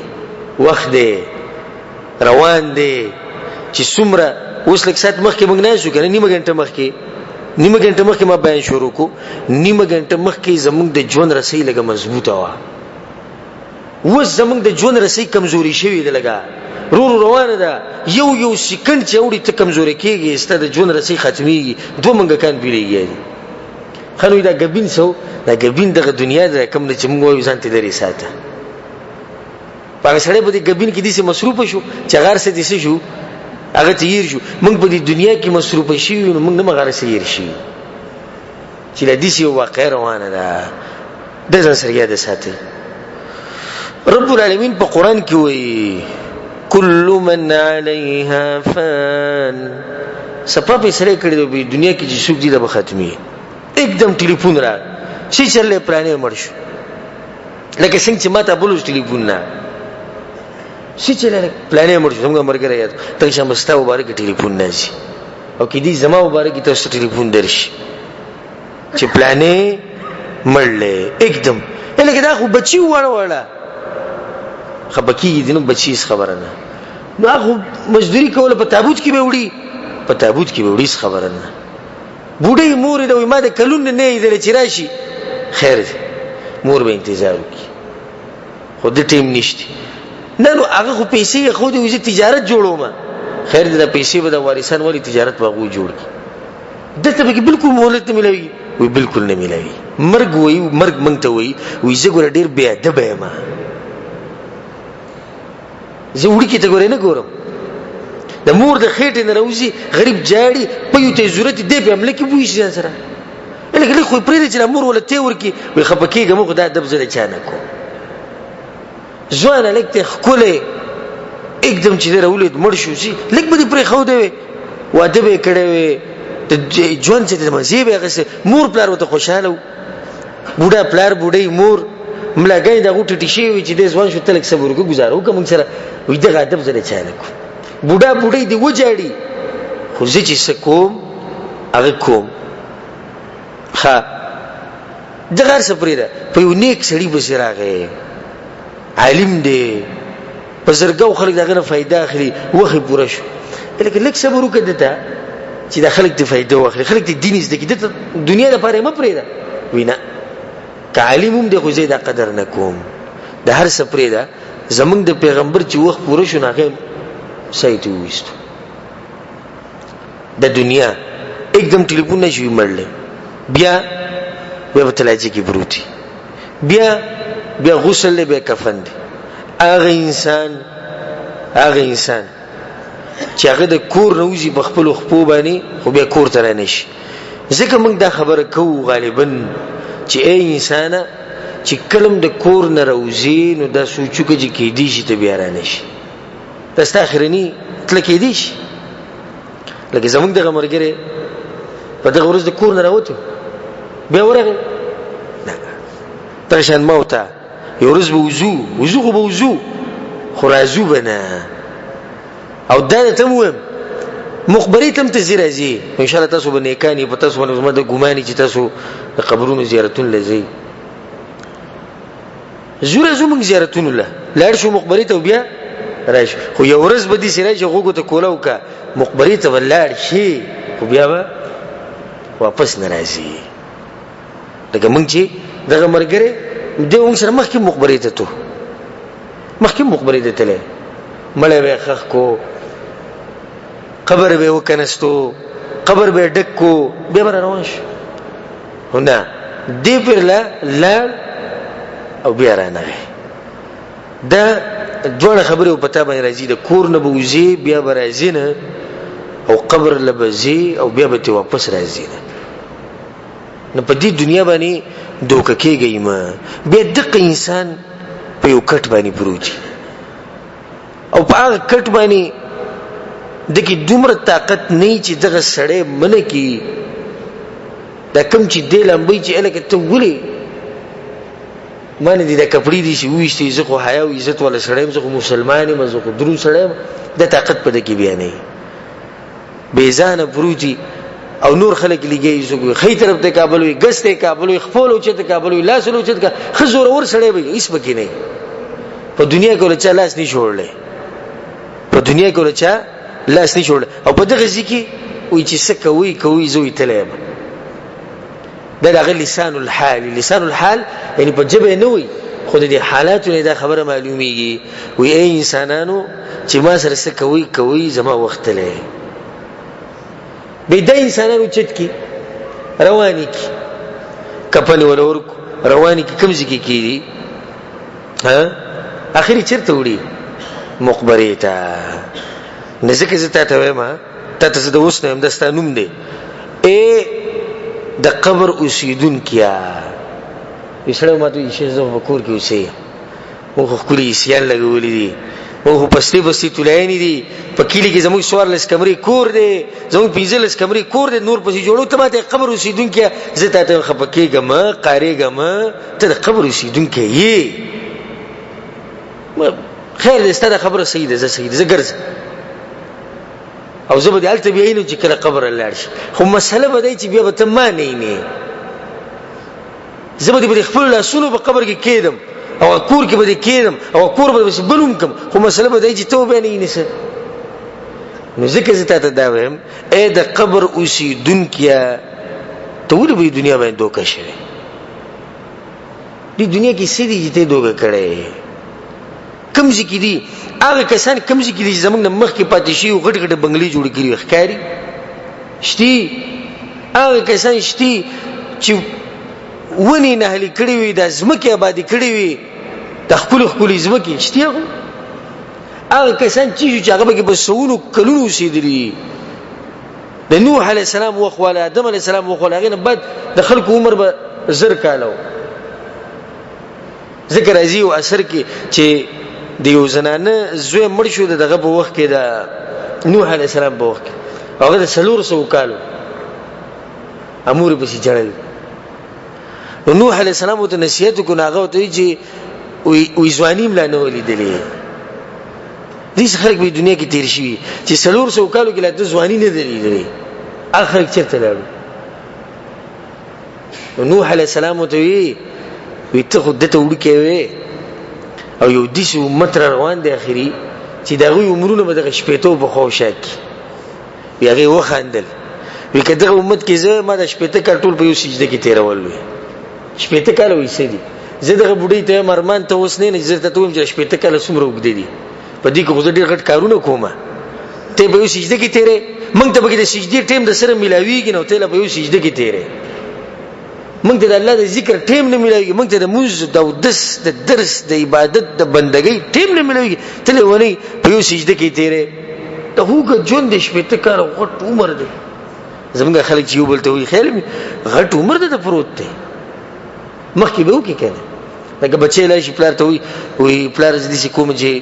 وخت دی روان دی چې څومره اوس لکه سات مخکې موږ نه شو کنه نیمه غنټه مخکې ما بیان شروع کو نیمه غنټه مخکې زمونږ د ژوند رسۍ لګه مضبوطه وا اوس زمونږ د ژوند رسۍ کمزوري شوې ده لګه رو روانه ده یو سکند چې وړي ته کمزوري کېږي ست د ژوند رسۍ ختميږي دوه منګکان پیلېږي. خنوې دا غبین سو دا غبین دغه دنیا ده کوم چې موږ وایو ځان ته لري ساته په سره په دې غبین کې دې مصروف شو چې غار څه دې شو هغه تیر شو. موږ په دې دنیا کې مصروف شي نو موږ نه مغار سیر شي چې د دې یو واقع روانه ده د ځان سره یاد ساتي. رب العالمین په قران کې وایي کل من علیها فان سبب سره کړي د دنیا کې چې څوک دې د ختمي एकदम ټلیفون را شي چلې پرانه مړ شو لکه څنګه چې ماته بلوز ټلیفون نه سی چلے پلانې مړ شو څنګه مرګ راځي ته شمستا مبارک ټلیفون نشي او کې دې زما مبارک ته ټلیفون درشي چې پلانې مړلې एकदम لکه دا خو بچي وړه خبکی دې نو بچي خبره نه نو هغه مزدوري کوله په تابوت کې به وړي په تابوت کې به وړي خبره نه بوډۍ مور دې ما د کلون نه یې چې راشي خیر مور به انتظار وکړي خو د ټیم نشته نه نو هغه خو پیسې خو دې وځي تجارت جوړوم خیر دې پیسې به د وارثان والی تجارت باغو جوړ کړي دته به بالکل مهلت نه ملوي وي بالکل نه ملوي مرګ وي مرګ مونږ ته وي زه ګور ډیر بیا د به ما زه وړي کې ته ګورې نه ګورم د مور د خېټې نه راوځي غریب جاړي په یو ته ضرورت دی په عمل کې وې شي سره لکه خو پرې چې مور ولا ته ورکی وي خپکیږه مخ دا دب زره چانه کو ځوان لکه خله एकदम چې راولید مړ شو شي لکه به پرې خو دی واده به کړي وي د ژوند چې د مزي به غسه مور پلار وته خوشاله بوډا پلار بوډۍ مور ملګری دا غوټه ټشي وي چې د ځوان شو تلک صبر وکړو گزارو کوم سره وي د غادب زره چانه کو بوډا بوډۍ دی وجاړي خو زه چې سکوم هغه کوم ها دغه سپری ده په یو نیک سړي بسراغه عالم دی په زرګو خلک دغه نه فائدہ اخلي وخت پوره شو لکه لک صبر وکړه ته چې د خلک ته فائدہ واخلي خلک ته دین زده کیده دنیا لپاره ما پرې ده وینا تعلیموم د خو زیاده قدر نکوم د هر سپری ده زمونږ د پیغمبر چې وخت پوره شو نه سایت وستو د دنیا एकदम ټلیفون نشوي مړل بیا به تلاجی کی بروتی بیا غسل له به کفن دی هغه انسان چې هغه د کور نوځي په خپل خپو باندې خو بیا کور ته نه شي ځکه موږ دا خبره کوو غالبا چې ای انسان چې کلم د کور نه راوځي نو دا سوچو کې کې دی چې ته بیا را نشي تاسو اخرنی تل کې دی شي لکه زمونږ د غمرګره په دغه ورځ د کور نه راوته بیا ورغه نه ترشان موته یو ورځ به وضو خو راځو بنا او دا ته مهم مخبري تم ته زیرازي ان شاء الله تاسو باندې کاني په تاسو باندې زما د ګماني چې تاسو د قبرونو زیارتون لزي زوم زیارتون له لاړ شو مخبري ته بیا راش خو یو ورځ به دي سره چې غوګو ته کولاو کا مخبري ته ولاړ شي خو بیا واپس ناراضي لکه مونږ چې دغه مرګره دې اون سره مخکې مخبري ته ته مخکې مخبري ته تله مړې به خخ کو قبر به وکنستو قبر به ډک کو به روان شو هنا دې پر لا او بیا رانه دا دوه خبره په پتا باندې راځي د کور نه بوزي بیا راځي نه او قبر لبزي او بیا به واپس راځي نه په دې دنیا باندې دوکه کېږي ما به دغه انسان په یو کټ باندې پروتي او په هغه کټ باندې دغه دومره طاقت نه چې دغه سړی منه کی دا کوم چې د لمبي چې الکه ته ولي مانه دي د کپړې دي چې وښتي زه خو حیا او عزت ولا سړی زه خو مسلمانې مزه خو درو سړی د طاقت په دکی بیانې بیزانه پروتي او نور خلک لګي زه خې طرف ته کابل وي ګسته کابل وي خپل او چې ته کابل وي لاس لو چې خزور اور سړی وي هیڅ پکې نه په دنیا کې ولچا لاس نه جوړلې په دنیا کې ولچا لاس نه جوړل او په دغه ځکه وي چې څه کوي زوی تلم دا دغه لسان الحال یعنی په جبه نه وي خود دې حالاتونه دا خبره معلومیږي وي اي انسانانو چې ما سره څه کوي زما وخت له به د انسانانو چت کی رواني کی کپل ولور رواني کی کوم ځکه کیږي ها اخري چیرته وړي مقبره ته نزدیک زته ته وایم ته د اوس نه همداستانوم دی د قبر اوسیدون کیا اسلام ماته شي زو وکور کې اوسې مو خو کلی سیان لګولې دي مو خو پسلی بستی تولایانی دي په کلی کې زموږ سوار لس کمرې کور دي زموږ پنځلس کمرې کور دي نور پسې جوړو ته ماته قبر اوسیدون کیا زه ته خپکیګم قاریګم ته د قبر اوسیدون کې یې خیر دې ستاسو خبره صحیح ده، زه ګرځم او زه به دې هلته بیا وینم چې کله قبر لاړ شي. خو مسله به دی چې بیا به ته ما نه زه به دې په خپل لاسونو په قبر کې کېدم او کور کې به دې کېدم او کور به دې بلوم کم. خو مسله به دی چې ته به نه نیسه. نو ځکه زه تاته دا وایم اے د قبر اوسېدونکیه ته ولې به دنیا باندې دوکه شوې؟ دې دنیا کې څه دي چې ته دوکه کړې؟ کوم ځای کې دي هغه کسان کوم ځای کې دي چې زموږ نه مخکې پاتې شي او غټ غټ بنګلې جوړې کړي ښکاري شتي؟ هغه کسان شتي چې ونې نهلي کړي وي، د ځمکې آبادي کړي وي، د خپلې ځمکې شتي. هغه کسان چې هغه به کې په سوونو کلونو اوسېدلي، د نوح علیه السلام وخت والا، آدم علیه السلام وخت والا، هغې نه بعد د خلکو عمر به 1000 کاله و. ذکر راځي او اثر کې چې د یو زنانه زوی مړ شو دغه په وخت کې د نوح علیه السلام په وخت کې، هغه د 400 کالو امور پسې جړل. نو نوح علیه السلام ته نصیحت وکړ، هغه ته چې وی ځواني ملا نه ولیدلې. دې خلک په دنیا کې تیر شي چې 400 کالو کې لا د ځواني نه لیدلې. هغه خلک چیرته لاړو؟ نوح علیه السلام ته وی ته خو دته وړکې وې او یو داسې امت را روان دی اخري چې د هغوی عمرونه به دغه شپېتو په خواوشا کې وي. هغې وخندل، وی که دغه امت کې زه ما د 80 کال ټول په یو سجده کې تېرول وي. 80 کاله وایي څه دي؟ زه دغه بوډۍ ته یم ارمان ته اوس نه زه درته وایم چې 80 کاله څومره اوږده دي، په دې کې خو زه ډېر غټ کارونه کوم. ته په یو سجده کې تېرې، موږ ته پکې د سجدې ټیم د سره میلاویږي نو ته لا په یو سجده کې تېرې. موږ ته د الله د ذکر ټیم نه میلاویږي، موږ ته د مونځ د اودس د درس د عبادت د بندګۍ ټیم نه میلاویږي، ته له ونی په یو سجده کې تېرې. ته هوګه ژوند د 80 کاله غټ عمر دی. زمونږ خلک چې یو بل ته وایي خیال مې غټ عمر ده پروت دی، مخکې به وکړي که نه. لکه بچی لاړ شي پلار ته وایي پلار زه داسې کوم چې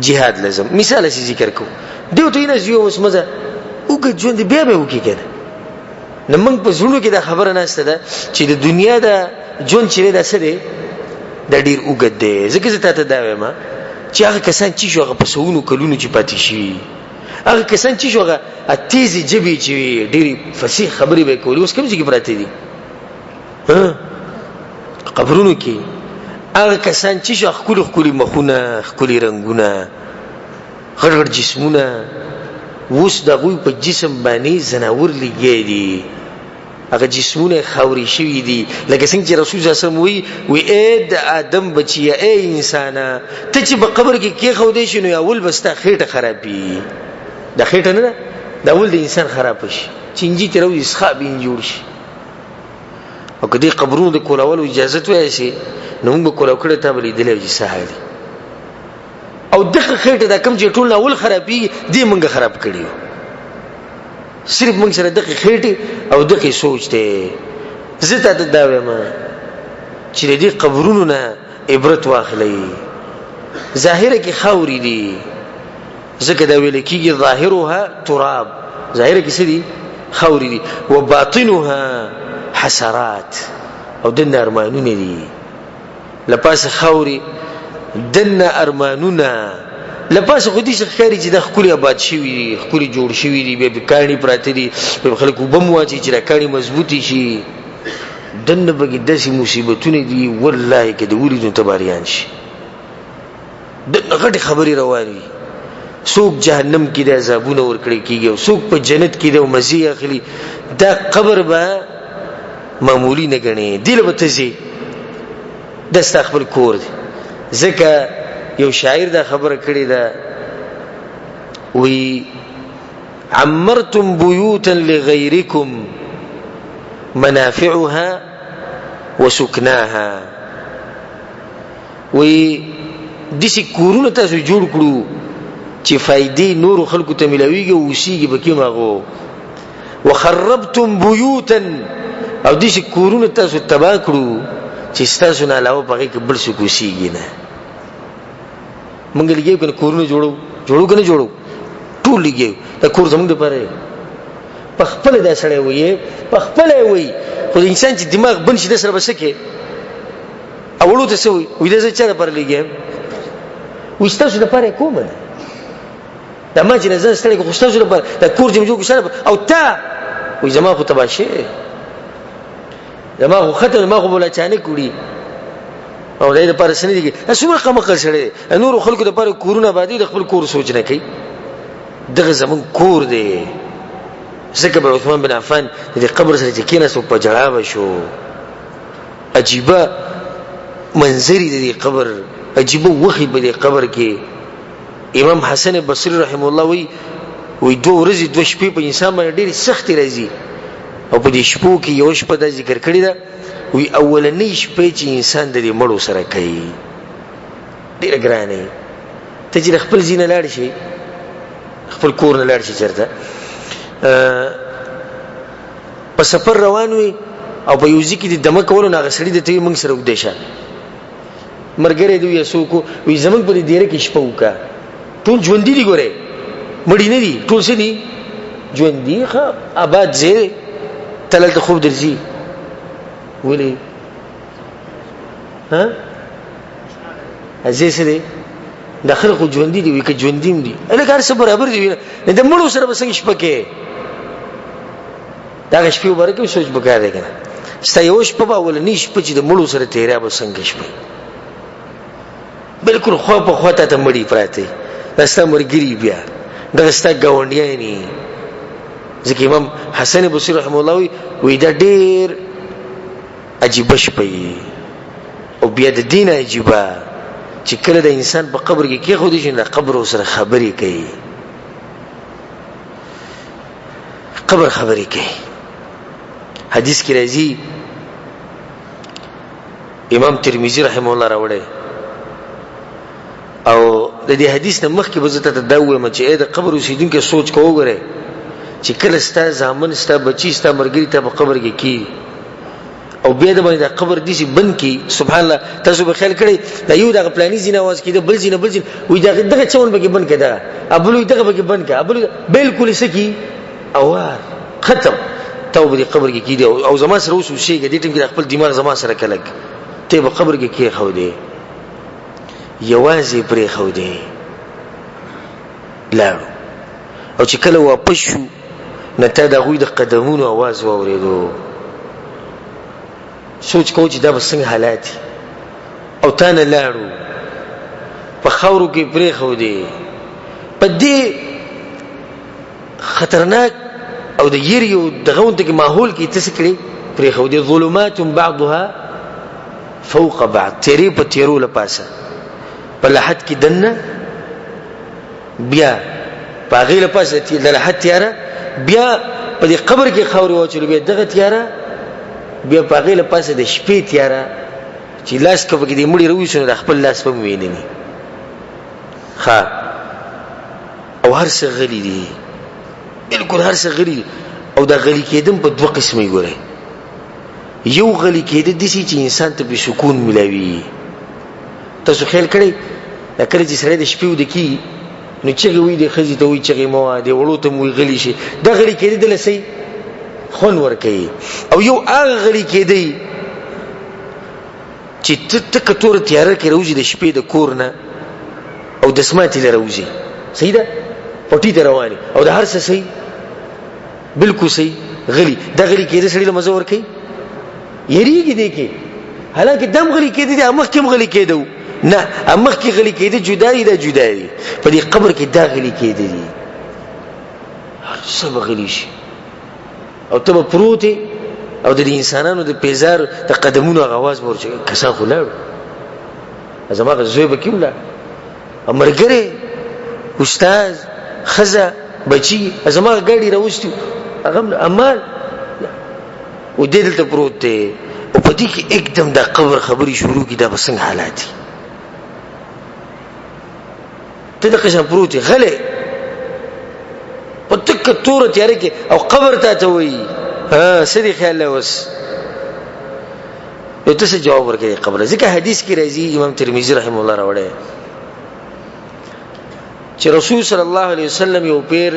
جهاد لازم، مثال یې ذکر کوو، دی ورته وایي نه زه اوس مزه اوږد ژوند بیا به وکړي که نه. نو موږ په زړونو کې دا خبره نشته ده چې د دنیا د ژوند چې دی دا څه دی؟ دا ډېر اوږد دی. ځکه زه تا ته دا وایم چې هغه کسان چې شو هغه په سوونو کلونو چې پاتې شي، هغه کسان چې شو هغه تیزې ژبې چې وي، ډېرې فصیح خبرې به یې کولې، اوس کوم ځای کې پراته دي؟ قبرونو کې. هغه کسان چې شو ښکلي ښکلي مخونه، ښکلي رنګونه، غټ غټ جسمونه، اوس د هغوی په جسم باندې ځناور لګیا دي، هغه جسمونه خاورې شوي دي. لکه څنګه چې رسول صلی الله علیه وسلم وی ای د آدم بچیه، ای انسانه، ته چې په قبر کې کېښودی شي نو اول به ستا خېټه خرابي. دا خېټه نه ده، دا اول د انسان خراب شي، چینجي ترې راوځي سخاب یې جوړ شي. او که دې قبرونو د کولولو اجازت وایسي نو موږ به کولاو کړی تا به لیدلی وي چې څه حال دی. او دغه خېټه دا کوم چې ټول نه اول خرابېږي دې موږ خراب کړي وو. صرف موږ سره دغه خېټې او دغه سوچ دی. زه تاته دا وایم چې د دې قبرونو نه عبرت واخلئ. ظاهره کې خاورې دي، ځکه دا ویل کېږي ظاهرها تراب، ظاهره کې څه دي؟ خاورې دي. وباطنها حسرات، او دنه ارمانونه دي. لپاسه خاورې دنه ارمانونه، لپاسه خو دې څه ښکاري چې دا ښکلي آباد شوي دي، ښکلي جوړ شوي دي، بیا کاڼي پراته دي، بیا خلک اوبه م واچوي چې دا کاڼي مضبوطې شي. دنه پکې داسې مصیبتونه دي والله که د ولیدو ته باریان شي. دنه غټې خبرې روانې وي. څوک جهنم کې د عذابونه ورکړی کېږي او څوک په جنت کې د مزې اخلي. دا قبر به معمولی نه ګڼې، دې له به ته ځې، دا ستا خپل کور دی. ځکه یو شاعر دا خبره کړې ده، وی عمرتم بیوتا لغیرکم منافعها وسکناها. وی داسې کورونه تاسو جوړ کړو چې فائدې نورو خلکو ته ملاویږي او اوسیږي پکې ماغو. وخربتم بیوتا، او داسې کورونه تاسو تباه کړو چې ستاسو نه علاوه په هغې کې بل څوک اوسیږي نه. موږ لګیو که نه کورونه جوړو که نه جوړو؟ ټول لګیو. دا کور زموږ دپاره دی. په خپله دا سړی وایي، په خپله یې وایي، خو د انسان چې دماغ بند شي د سره به څه کې؟ او وړو ته څه وایي؟ وایي دا زه چا دپاره لګیم؟ وي ستاسو لپاره کومه ده دا ما چې نظر ستړی خو ستاسو لپاره دا کور چې موږ سره او تا وي زما خو تباشه زما خو ختم ما خو بولا چانه کوړي او دای د پر سن دي څومره قمقل سره نور خلکو د پر کورونه باندې د خپل کور سوچ نه کوي دغه زمون کور دی ځکه به عثمان بن عفان د قبر سره چې کېناستو په جړا شو عجیبه منظری د قبر عجیبه وخی په قبر کې امام حسن بصری رحم الله وی دوه ورځې دوه شپې په انسان باندې ډېری سخت راځي او په دې شپو کې یو شپه د ذکر کړی دا وی اولنې شپې چې انسان د دې مړو سره کوي ډېر ګرانه ته چې خپل ځینه لاړ شي خپل کور نه لاړ شي چرته په سفر روان وي او په یوځی کې د دمه کولو نه غسړي د ته موږ سره ودیشه مرګره دوی سوکو وی زمنګ په دې ډیره کې شپه وکا ټول ژوند دي ګوره مړی نه دي ټول څه دي ژوند دي ښه آباد زه تلل ته خوب درځي ولې ها ازې سره داخله خو ژوند دي وی کې ژوند دي الګ هر څه برابر دي نه د مړو سره بسنګ شپه کې دا شپه ورکه سوچ وکړه کنه ستا یو شپه په ول نه شپه چې د مړو سره تیرا بسنګ شپه بالکل خو په خواته ته مړی پراته دستا مرګری بیا دستا گاونډیانی ځکه امام حسن بصری رحم الله وی دا ډیر عجیب شپه او بیا د دین عجیبه چې کله د انسان په قبر کې خو دې نه قبر سره خبرې کوي قبر خبرې کوي حدیث کې راځي امام ترمذی رحم الله راوړی او د دې حدیث نه مخکې به زته دا وایم چې د قبر اوسیدونکو سوچ کوو غره چې کله ستا ځامن ستا بچی ستا مرګري ته په قبر کې کی او بیا د باندې قبر دي چې بند کی سبحان الله تاسو به خیال کړئ دا یو دغه پلاني زینه आवाज کیده بل زینه وي دغه چون به کې بند کړه ابلو دغه به کې بند کړه ابلو بالکل سکی اوار ختم توبه دې قبر کې کیده او زما سره اوس شي دې ټیم کې خپل دماغ زما سره کلک ته په قبر کې کی خو دې یوازې پرې خو دې لاړو او چې کله واپس شو نته د غوی د قدمونو आवाज واوریدو سوچ کو چې دا به څنګه حالات او تا نه لاړو په خاورو کې پرې خو دې په دې خطرناک او د یریو دغه ته کې ماحول کې تسکړي پرې خو دې ظلمات بعضها فوق بعض تیری په تیرو لپاسه په لحد کې دنه بیا په غیله پاسه د لحد تیاره بیا په دې قبر کې خاوري واچول بیا دغه تیاره بیا په غیله پاسه د شپې تیاره چې لاس کې دې مړی رويسونه د خپل لاس په ویني ها او هر څه غلي دي بالکل هر څه غلي او دا غلي کېدم په دوه قسمه ګوره یو غلي کېد د دې چې انسان ته به سکون ملوي تاسو خیال کړئ دا کله چې سره د شپې ودکی نو چې وی د خزي ته وی چې مو د وړو ته مو غلي شي دا غلي کېد د لسي خون ور کوي او یو هغه غلي کېدی چې تک تور تیار کې روزي د شپې د کور نه او د سماتې له روزي صحیح ده پټی ته رواني او د هر څه صحیح بالکل صحیح غلي دا غلي کېد سړي له مزه ور کوي یریږي دې کې حالانکه دم غلي کېد دي امخ کې غلي کېدو نه امخ کې غلي کېد جداري دا جداري په دې قبر کې دا غلي کېد دي هر څه غلي شي او ته پروتي او د انسانانو د پیزار د قدمونو غواز ورچ کسان خلاړو زماغه زوی بکیولا امرګره استاد خزه بچي زماغه ګاډي راوستي هغه امال و دې دلته پروت دی او په دې کې एकदम د قبر خبري شروع کی دا بسنګ حالات ته د قشن پروت غلې پتک تور تیار کې او قبر ته وي ها سړي خیال اوس یو څه جواب ورکړي قبر ځکه حدیث کې راځي امام ترمذی رحم الله راوړی چې رسول صلی الله علیه وسلم یو پیر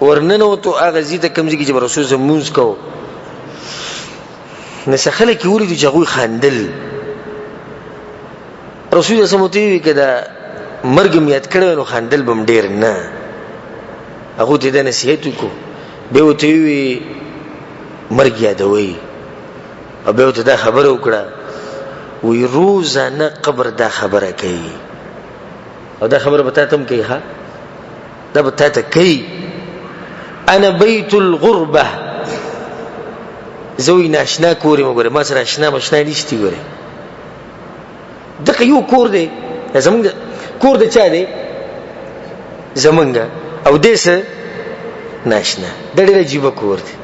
ورننو تو هغه زیته کمزې کې چې رسول زمونږ کو نسخله کې ولې د جغوي خندل رسول الله صلی الله علیه وسلم کدا مرګ میات کړو نو خندل بم ډیر نه هغه دې د نصیحت کو به وته وی مرګ یادوي او به وته دا خبره وکړه وی روزانه قبر دا خبره کوي او دا خبره به تاسو هم کوي ها دا به تاسو کوي انا بیت الغربه زوی ناشنا کورې مګره ما سره آشنا مشنا نشتی ګوره دغه یو کور دی زمونږ کور د چا دی زمونږ او دې سره ناشنا د ډېر عجیب کور دی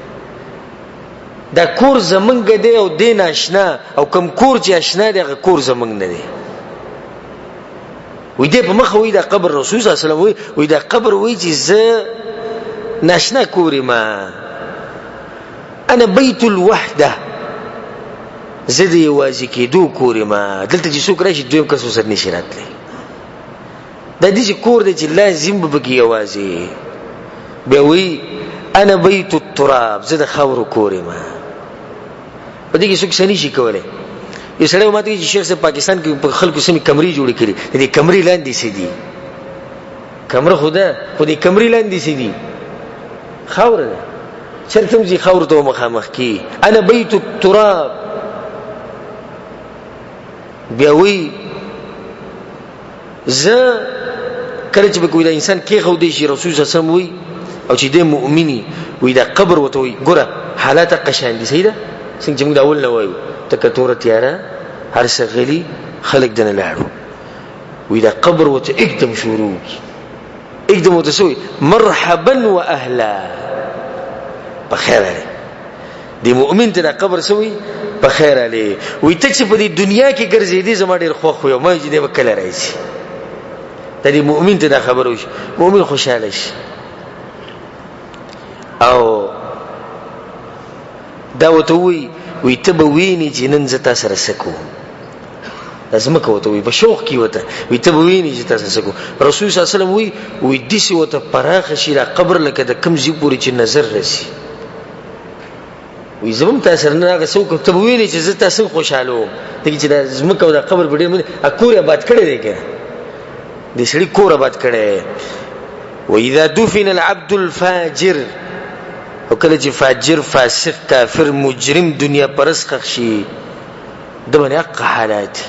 دا کور زمونږ دی او دې ناشنا او کم کور چې آشنا دی هغه کور زمونږ نه دی وې دې په مخ وې دا قبر رسول صلی الله علیه وسلم وې دا قبر وې چې زه ناشنا کورې ما انا بیت الوحده زه دې یوازې کېدو کورې ما دلته چې څوک راشي دویم کس ورسره نشي راتلی دا دې کور دی چې لازم به پکې یوازې بیا وی انا بیت التراب زه د خاورو کورې ما په دې کې څوک څه نشي کولی یو سړی ماته چې شیخ صاحب پاکستان کې په خلکو سمې کمرې جوړې کړي دې کمرې لاندې څه دي کمره خدا خو دې کمرې لاندې څه دي خاوره ده چرته مې خاور ته مخامخ کی انا بیت التراب بیا وی زه کله چې به کوی دا انسان کې خو دې شي رسول صلی الله علیه وسلم وی او چې دې مؤمنی وی دا قبر وته وی ګوره حالات قشان دي سیده څنګه چې موږ اول نه وایو تکتوره تیاره هر څه غلي خلق دنه لاړو وی دا قبر وته اقدم شروع اقدم وته سوی مرحبا واهلا بخیر علی دی مؤمن ته دا قبر سوی بخیر علی وی ته چې په دې دنیا کې ګرځېدې زما ډېر خوښ یو ما چې دې وکړه راځي د دې مؤمن ته دا خبر وشي مؤمن خوشاله شي او دا وته وی ته به ویني چې نن زه تاسو سره سکو لازم کوته وی په شوق کې وته وی ته به ویني چې تاسو سکو رسول صلی الله علیه وسلم وی دسی وته پراخ شي را قبر لکه د کم زی پوری چې نظر رسی وی زمم تاسو نه هغه څوک ته به ویني چې زه تاسو خوشاله وم دغه چې د زمکه د قبر په ډیر باندې اکوره بات کړي دی کنه د سړي کور بات کړي و اذا دفن العبد الفاجر او کله چې فاجر فاسق کافر مجرم دنیا پرس خښ شي د باندې حق حالات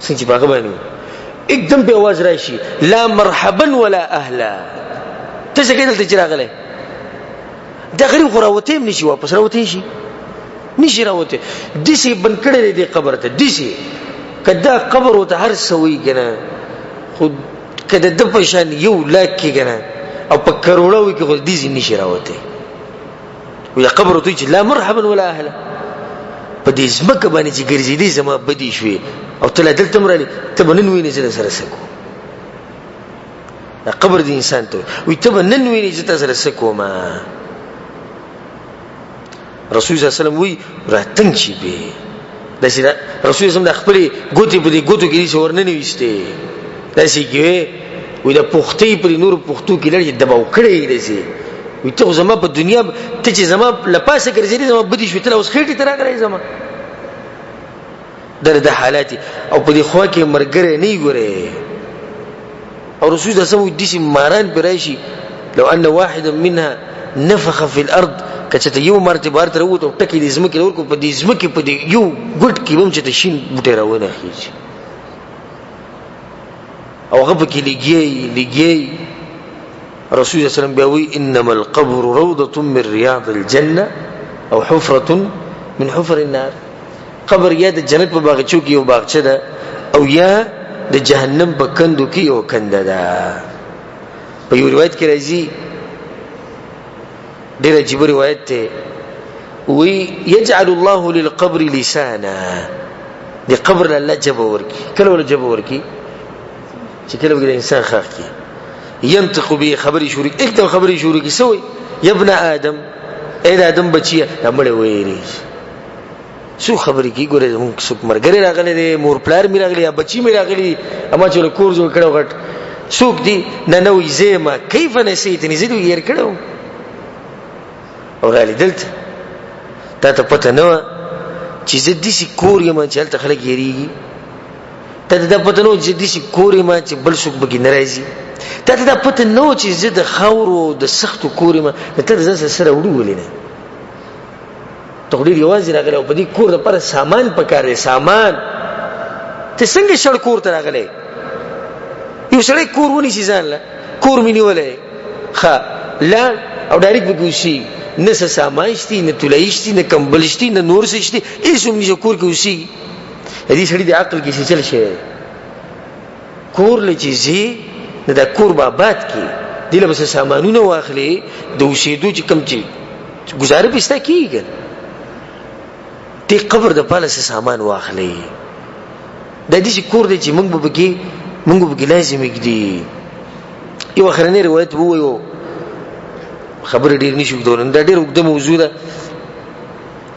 څنګه باغ باندې एकदम به आवाज راشي لا مرحبا ولا اهلا ته څنګه دلته چراغله دا غریب خراوته نشي واپس راوته شي نشي راوته دسی بن کړي دی قبر ته دسی کدا قبر وته هر سوي کنه خود کده د پشان یو لاکه کنه او په کروڑو کې خو دسی نشي راوته وی قبر ته چې لا مرحبا ولا اهلا په دې زمکه باندې چې ګرځېدې زما بدی شوي او تل دلته مرالي ته بنن ویني چې سره سکو دا قبر دې انسان ته وي ته بنن ویني چې سره سکو ما رسول صلی الله علیه وسلم وی راتنګ شي به دا چې رسول صلی الله علیه وسلم د خپل ګوتې په دې ګوتو کې ورننه ويسته دا چې کې وی د پختې پر نور پختو کې لري دباو کړی دی وی ته زما په دنیا ته چې زما لپاسه ګرځېدې زما بدی شو تل اوس خېټه تر راغلی زما د حالاتي او په دې خوا کې مرګره نه ګوره او رسول الله صلی الله علیه وسلم دې ماران برایشي لو ان واحدا منها نفخ في الارض کچته یو مرتبه تر وته ټکی دې زمکه ورکو په دې زمکه په دې یو ګډ کې هم چې تشین بوټه راونه خېږي او هغه په کې لګي رسول الله صلی الله علیه وسلم بيوي انما القبر روضه من رياض الجنه او حفره من حفر النار قبر یا د جنت په باغچو کې یو باغچه ده او یا د جهنم په کندو کې یو کنده ده په یو روایت کې راځي ډېر عجیب روایت ته وی يجعل الله للقبر لسانا دی قبر الله جبه ورکی کله ولا جبه ورکی چې کله به انسان خاخ کی ينطق به خبري شوري اكتب خبري شوري کی سوي يا ابن ادم اے ادم بچیا دمړ وېری سو خبري کی ګوره موږ څوک مرګره راغلي دي مور پلار می راغلي یا بچی می راغلي اما چې کور جوړ کړو غټ څوک دي نه نو زما کیف نسيتني زیدو ير کړو او غالي دلته تا ته پته نه چې زه دې سي کور یم چې هلته خلک یریږي ته دا پته نو چې دې کورې ما چې بل څوک بګی ناراضي ته دا پته نو چې زه د خاورو د سختو کورې ما ته ځان سره وړولې نه ته ډېر یوازې راغلی او په دې کور دپاره سامان پکار دی سامان ته څنګه شړ کور ته راغلی یو سړی کور ونیسي ځان له کور مې نیولی ښه لاړ او ډایرکټ پکې اوسېږي نه څه سامان شتي نه تولۍ شتي نه کمبل شتي نه نور څه شتي هېڅ هم نشته کور کې اوسېږي د دې سړي د عقل کې سیچل شوی دی کور له چې ځې نو دا کور به آباد کړي دې له به څه سامانونه واخلې د اوسېدو چې کوم چې ګزاره پې ستا کېږي که نه دې قبر دپاره څه سامان واخلې دا داسې کور دی چې موږ به پکې لازم ږدي یو اخرنی روایت به ووایو خبره ډېر نشو اوږدولی دا ډېر اوږده موضوع ده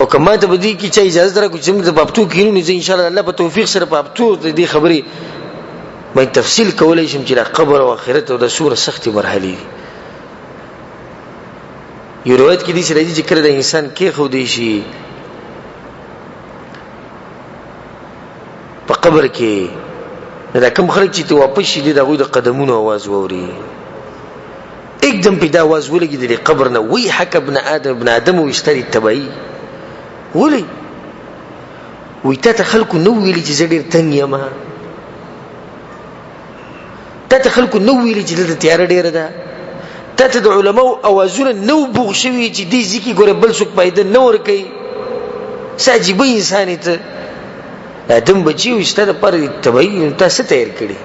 او که ما ته به دې کې چا اجازت راکړو چې موږ د پاپتو کینو نو زه انشاءالله الله په توفیق سره پاپتو د دې خبرې باندې تفصیل کولی شم چې دا قبر او آخرت او دا څومره سختې مرحلې دي یو روایت کې داسې راځي چې کله د انسان کېښودی شي په قبر کې دا کوم خلک چې ته واپس شي د هغوی د قدمونو آواز واوري एकदम په دا आवाज ولګي د قبر نه وی حق ابن ادم ويشتري التبعي ولي وی ته خلکو نو ویلي چې زه ډېر تنګ یم ته خلکو نو ویلي چې دلته تیاره ډېره ده ته د علماو اوازونه نو بوغ شوي چې دې ځای کې ګوره بل څوک پیدا نه ورکوي څه عجیبه انسان یې ته ادم بچي وي ستا دپاره تبعي تا څه تیار کړي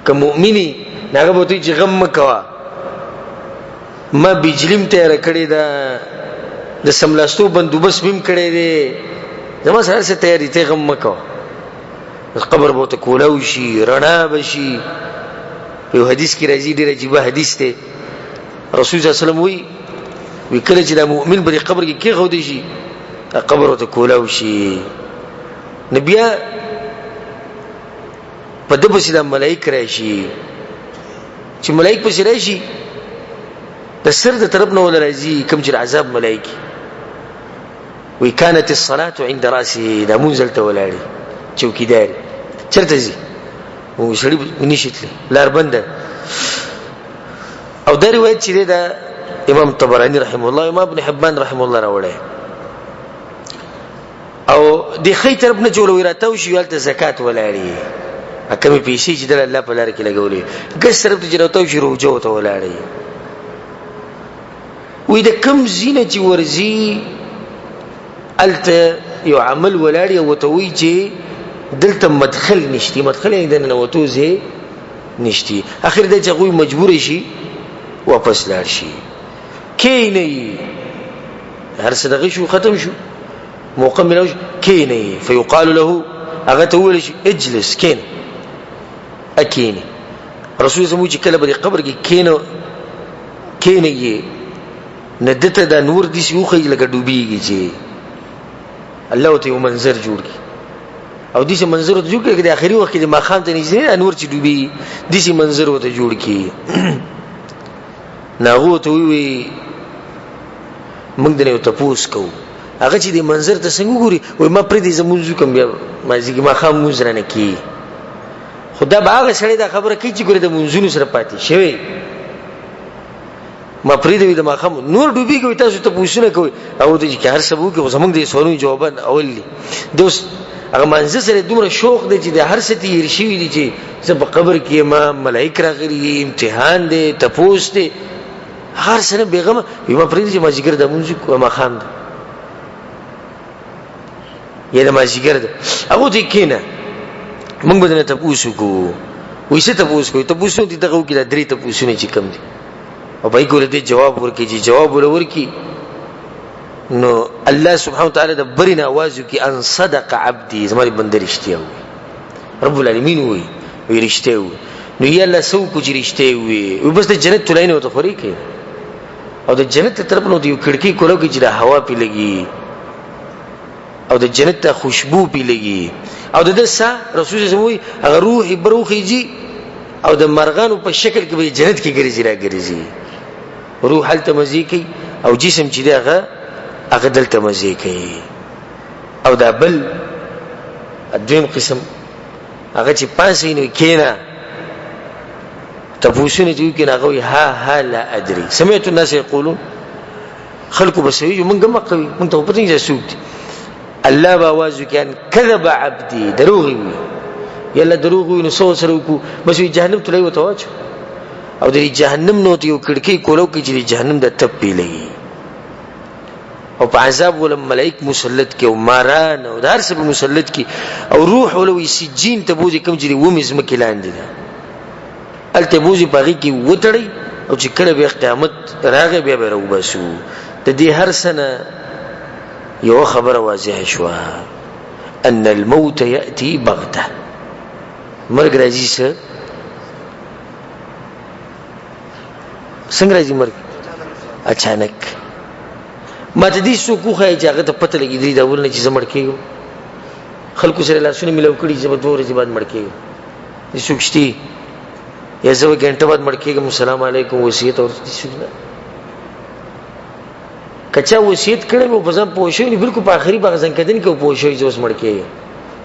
که مؤمني هغه به ورته وایي چې غم مه کوه ما بجلیم تیاره کړې ده د سملاستو بندوبست مې هم کړی دی زما سره هر څه تیار دي ته غم مه کوه قبر به ورته کولاو شي رڼا به شي یو حدیث کې راځي ډېر عجیبه حدیث دی رسول صلی الله علیه وسلم وی کله چې دا مؤمن به د قبر کې کېښودی شي قبر ورته کولاو شي نو بیا په ده پسې دا ملایک راشي چې ملایک پسې راشي د سر د طرف نه وله راځي کوم چې د عذاب ملایکي وی كانت الصلاة عند راسه دا مونځ هلته ولاړې چوکیدار چېرته ځي و سړي نشي تللی لار بنده او دا روایت چې دی دا امام طبراني رحمه الله امام ابن حبان رحمه الله راوړی او د ښی طرف نه چې ولوی راتاو شي هلته زکات ولاړې کمې پیسې چې دله الله په لاره کې لګولې ګس طرف ته چې راتاو شي روجه ورته ولاړې وی د کوم ځای نه چې ورځي هلته یو عمل ولاړې او ورته وایي چې دلته مدخل نشتی مدخل یعنې د ننوتو ځای نشتی اخر دی چې هغوی مجبور شي واپس لاړ شي کینئ هر څه دغه شو ختم شو موقع ملاو شي کینئ فیقال له هغه ته وویل شي اجلس کین اکینې رسول زموږ چې کله به د قبر کې کینئ نه ده ته دا نور داسې وښیي لکه ډوبېږي چې الله ورته یو منظر جوړ کړي او داسې منظر ورته جوړ کړي که د آخري وخت کې د ماښام ته نږدې نور چې ډوبېږي داسې منظر ورته جوړ کړي نو هغه ورته ووایي موږ د نه یو تپوس کوو هغه چې د منظر ته څنګه وګوري وایي ما پرېږدئ زه مونځ وکړم بیا ماښام مونځ رانه کېږي خو دا به هغه سړی دا خبره کوي چې ګورې د مونځونو سره پاتې شوی ما پرېږدئ د ماښام نور ډوبېږي تاسو تپوسونه کوئ هغه ورته چې هر څه به وکړي خو زموږ د سوالونو جوابان اول دي دی اوس هغه مانځه سره دومره شوق دی چې د هر څه تېر شوي دي چې زه په قبر کې یم ملایک راغلي امتحان دی تپوس دی هر څه نه بېغمه وایي ما پرېږدئ چې مازدیګر دا مونځ وکړو ماښام ده یا د مازدیګر ده هغه ته کښېنه موږ به درنه تپوس وکړو وایي څه تپوس کوئ تپوسونه دې دغه وکړي دا 3 تپوسونه چې کوم دي او به یې ګوره دې جواب ورکړي چې جواب وله ورکړي نو الله سبحانه وتعالی د برې نه آواز وکړي ان صدق عبدي زما د بنده رښتیا ووایي رب العالمین ووایي وایي رښتیا ووایي نو یا الله څه وکړو چې رښتیا ووایي وایي بس د جنت طلای نه ورته خورې کوي او د جنت ته طرف نه ورته یو کړکۍ کولاو کوي چې دا هوا پې لګي او د جنت ته خوشبو پې لګي او د ده سا رسول صلی الله علیه وسلم وایي هغه روح یې بر وخیږي او د مرغانو په شکل کې به جنت کې ګرځي را ګرځي روح هلته مزې کوي او جسم چې دی هغه دلته مزې کوي او دا بل دویم قسم هغه چې پاسې نو کینا تفوسونه چې کینا هغه ها لا ادري سمعت الناس يقولون خلقوا بسوي موږ ما کوي موږ ته په دې ځای الله باوازو کان كذب عبدي دروغي يلا دروغي نو سو سره کو بس جهنم ته لای وته واچ او د جهنم نو ته یو کړکی کولو کې چې جهنم د تپ پیلې او په عذاب ول ملائک مسلط کې او ماران او دار سب مسلط کې او روح ولوي سجين ته بوزي کم چې و مزم کې لاندې ده الته بوزي باغی کې وټړي او چې کله به قیامت راغی بیا به روباسو د دې هر سنه یو خبر واضح شو ان الموت ياتي بغته مرګ راځي څنګه راځي مرګ اچانک ماته دې سو کوخه چې هغه ته پته لګی دی دا ولنه چې زمړ کېږي خلکو سره لاسونه ملو کړي چې په 2 ورځې بعد مړ کېږي دې سوکشتي یا زو غنټه بعد مړ کېږي السلام علیکم وصیت اور دې سوګنه کچا وصیت کړي وو بزم پوښوي نه بالکل په اخري باغ ځن کدن کې پوښوي چې اوس مړ کېږي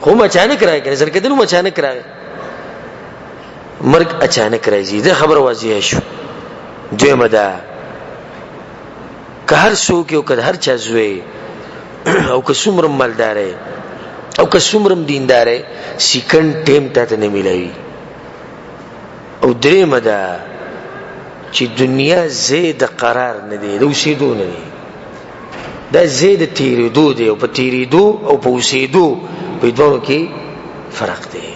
خو اچانک راځي کنه ځن کدن اچانک راځي مرګ اچانک راځي دا خبر واضح شو دویمه ده که هر څوک یو که هر چا زوی او که څومره مالدار او که څومره دیندار سکند ټیم ته نه ملوي او دریمه ده چې دنیا زید قرار نه دی د اوسېدو نه دی دا زید تیریدو دی او په تیریدو او په اوسېدو په دوه کې فرق دی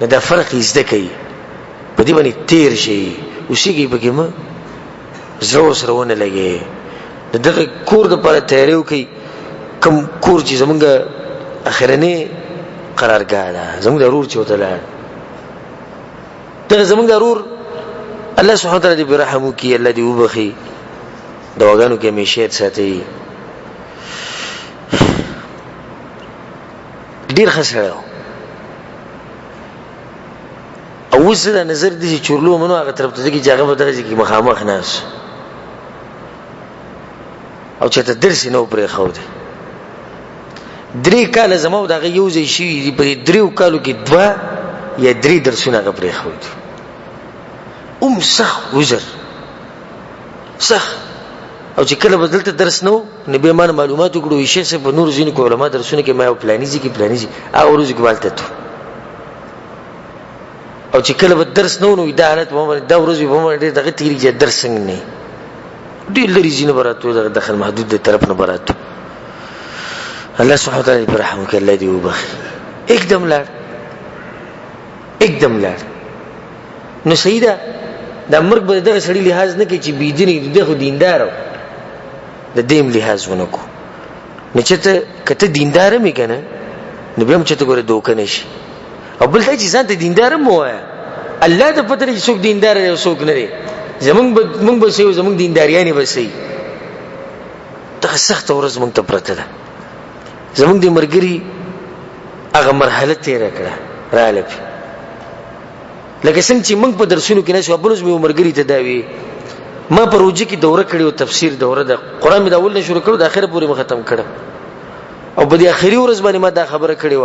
نه دا فرق زده کوي په دې باندې تیر شي اوسېږي پکې ما زړه سره ونه لګي دغه کور د پر تیاریو کوي کم کور چې زمونږ اخرنی قرارګاه ده زمونږ ضرور چې وته لاړ دغه زمونږ ضرور الله سبحانه وتعالى دې برحمو کې الله دې وبخي دواګانو کې همیشه ساتي ډیر خسره او وسره نظر دې چورلو منو هغه طرف ته کې ځای په درجه کې مخامخ ناس او چې ته درس نه پرې خو دې 3 کال زمو دغه یو ځای شي په 3 کالو کې 2 یا 3 درسونه پرې خو دې صح وزر صح او چې کله بدلته درس نو نبی مان معلومات وکړو شي څه په نور ځینې علماء درسونه کې ما پلانیزي کې پلانیزي او ورځ کې والته ته او چې کله به درس نو نو دا حالت مو دا ورځ به مو دغه تیری چې درس څنګه نه ډېر لري ځینې براتو د داخل محدود د طرف نه براتو الله سبحانه وتعالى پر رحم وکړي الله دې وبخي एकदम لار نو سیدا دا مرګ به دغه سړي لحاظ نه کوي چې بيدینې دغه دیندار د دیم لحاظ ونکو نه چې ته کته دیندار مې کنه نو به هم چې ته ګوره دوک نه شي او بل ځای چې ځان ته دیندار مو وایا الله ته پته نه څوک دیندار دی او څوک نه دی زمونږ به سيو زمونږ دینداریانه به سي ته سخت ورځ مونږ ته پرته ده زمونږ د مرګري هغه مرحله تیر کړه رااله لکه څنګه چې موږ په درسونو کې نشو بلوز مې عمرګری ته داوي ما پروژه کې دوره کړې او تفسیر دوره د قران مې دا اول نه شروع کړو د اخره پورې ختم کړم او په دې اخري ورځ باندې ما دا خبره کړې و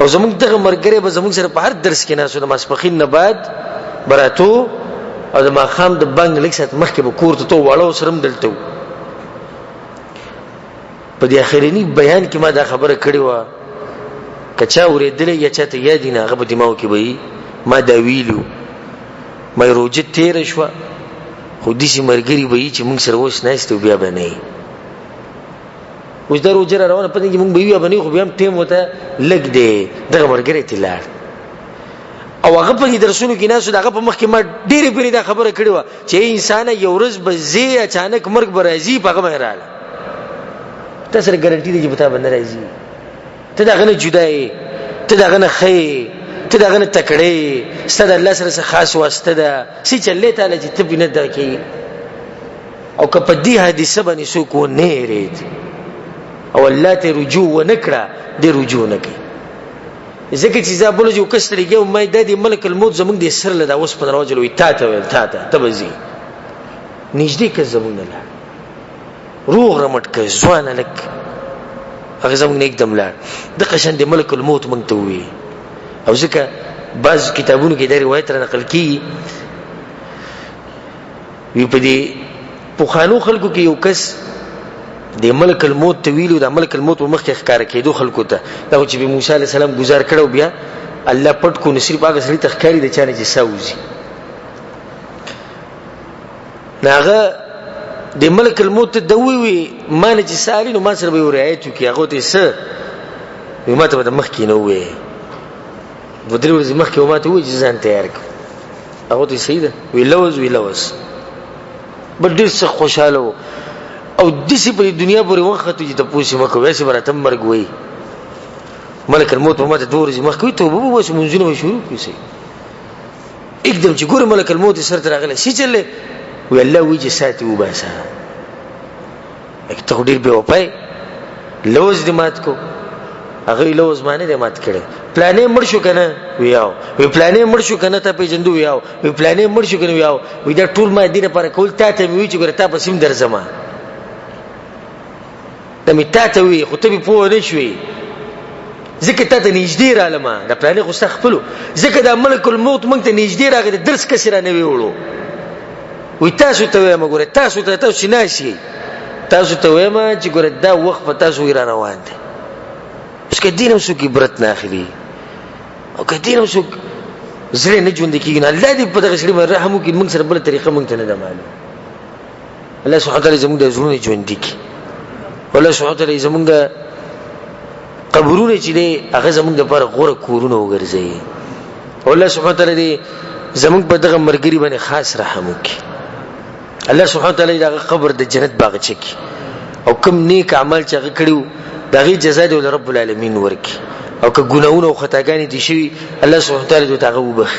او زموږ دغه مرګره به زموږ سره په هر درس کې ناسو د ماسپخین نه بعد براتو او د ماخام د بنګ لیکسات مخکې به کور ته واړو سرم دلته په دې اخرنی بیان کې ما دا خبره کړې و کچا ورېدلې یا چاته یاد نه هغه په دماغ کې وي ما دا ویلو مې روزه تیر شو خو دې سي مرګري وي چې موږ سره وښ نهسته بیا باندې اوس دا روزه روانه پدې چې موږ بیا باندې خو بیا هم ټیم وته لګ دې دغه مرګري تلار او هغه په درسونو کې ناسو دغه په مخ کې ما ډېرې پیری دا خبره کړې و چې انسان یو ورځ به زی اچانک مرګ به راځي په هغه مې رااله تاسو ګارانټي دي چې پتا باندې راځي ته دغه نه جدای ته دغه نه خې ته دغه نه تکړې ستاسو الله سره خاص واسطه ده سې چلې تعالی چې ته بنه دکې او که په دې حدیثه باندې سو کو نه رید او الله ته رجوع ونکړه دې رجوع نکړي ځکه چې زابل جو کستريږي او مې د دې ملک الموت زمونږ د سر له دا اوس په راوجلو تا ته بزي نږدې کې زمونږ نه روغ رمټ کې ځوان لک هغه زموږ نه एकदम لاړ د قشن د ملک الموت مونږ ته وی او ځکه بعض کتابونو کې دا روایت را نقل کیږي وی په دې پوخانو خلکو کې یو کس د ملک الموت ته ویلو د ملک الموت په مخ کې ښکار کېدو خلکو ته دا چې موسی عليه السلام گزار کړو بیا الله پټ کو نصیب هغه سړي تخکاری د چانه چې ساوزي ناغه د ملک الموت ته دوی وی ما نه چې سالینو ما سره به رعایت وکي هغه ته څه وی ما ته د مخ کې نو وی و درې ورځې مخکې ما ته وی چې ځان تیار کړ هغه ته صحیح ده وی لوز بل ډېر څه خوشاله او دسی په دنیا پورې وخت چې تاسو مکو ویسه برته مرګ وی ملک الموت په ماته دور چې مخ کوي ته وبو وس منځونه شروع کیسي एकदम چې ګور ملک الموت سره ترغله شي چلې وی الله وی چې ساتي وباسه ته ډیر به وپای لوز دې مات کو هغه لوز معنی دې مات کړي پلانې مړ شو کنه ویاو وی پلانې مړ شو کنه ته پیجندو ویاو وی پلانې مړ شو کنه ویاو وی دا ټول ما دې لپاره کول ته وی چې ګور ته په سیم درځما د میته وی خو ته په نه شوي ځکه ته نږدې رالم دا پلان خو استخپلو ځکه د ملک الموت مونږ ته نږدې راغی درس کسره نه ویوړو وی تاسو ته وایم ګوره تاسو ناشي تاسو ته وایم چې ګوره دا وخت په تاسو را روان دي اوس کې دینم سو کې برت نه اخلي او کې دینم سو زړه نه ژوند کیږي نه الله دې په دغه شری باندې رحم وکړي موږ سره بل طریقه موږ ته نه ده معلوم الله سبحانه وتعالى زموږ د ژوند ژوند دي الله سبحانه وتعالى زموږ د قبرونه چې دي هغه زموږ د پر غوړه کورونه وګرځي الله سبحانه وتعالى زموږ په دغه مرګري باندې خاص رحم وکړي الله سبحانه وتعالى دغه قبر د جنت باغ چکی او کوم نیک عمل چې هغه کړیو دغه جزا دی رب العالمین ورکي او که ګناونه او خطاګانی دي شي الله سبحانه وتعالى دغه وبخ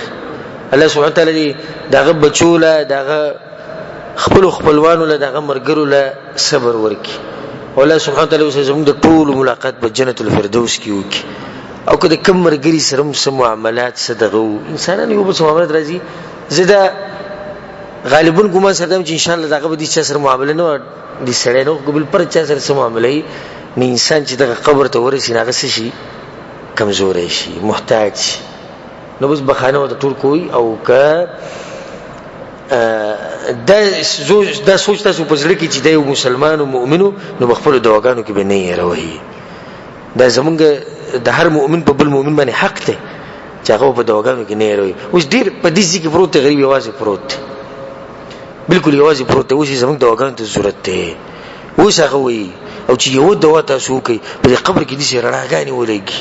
الله سبحانه وتعالى دغه بچوله دغه خپلوانو له دغه مرګرو له صبر ورکي الله سبحانه وتعالى زموږ د ټول ملاقات په جنت الفردوس کې وکي او که د کوم مرګري سره سم معاملات صدقو انسانانو یو په معاملات راځي زدا غالبا ګومان سره چې ان شاء الله دغه به دي چې سره معاملې نه دي سره نو قبل پر چا سره سم معاملې نه انسان چې دغه قبر ته ورسي نه غس شي کمزور شي محتاج نو بس بخانه او ټول کوي او که دا سوچ تاسو په ځل کې چې د یو مسلمان او مؤمنو نو بخپل دواګانو کې به نه یې راوي دا زمونږ د هر مؤمن په بل مؤمن باندې حق ته چې هغه په دواګانو کې نه راوي اوس ډیر په دې ځکه پروت غریب یوازې پروت بالکل یوازې پروت اوس زمونږ دواګانو ته ضرورت ده اوس هغه وي او چې یو دوا تاسو کوي په قبر کې دې رڼاګانې ولګي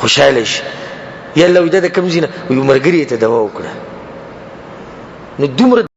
خوشاله شي یا الله دې د کم زینه یو مرګري ته دوا وکړه نو دومره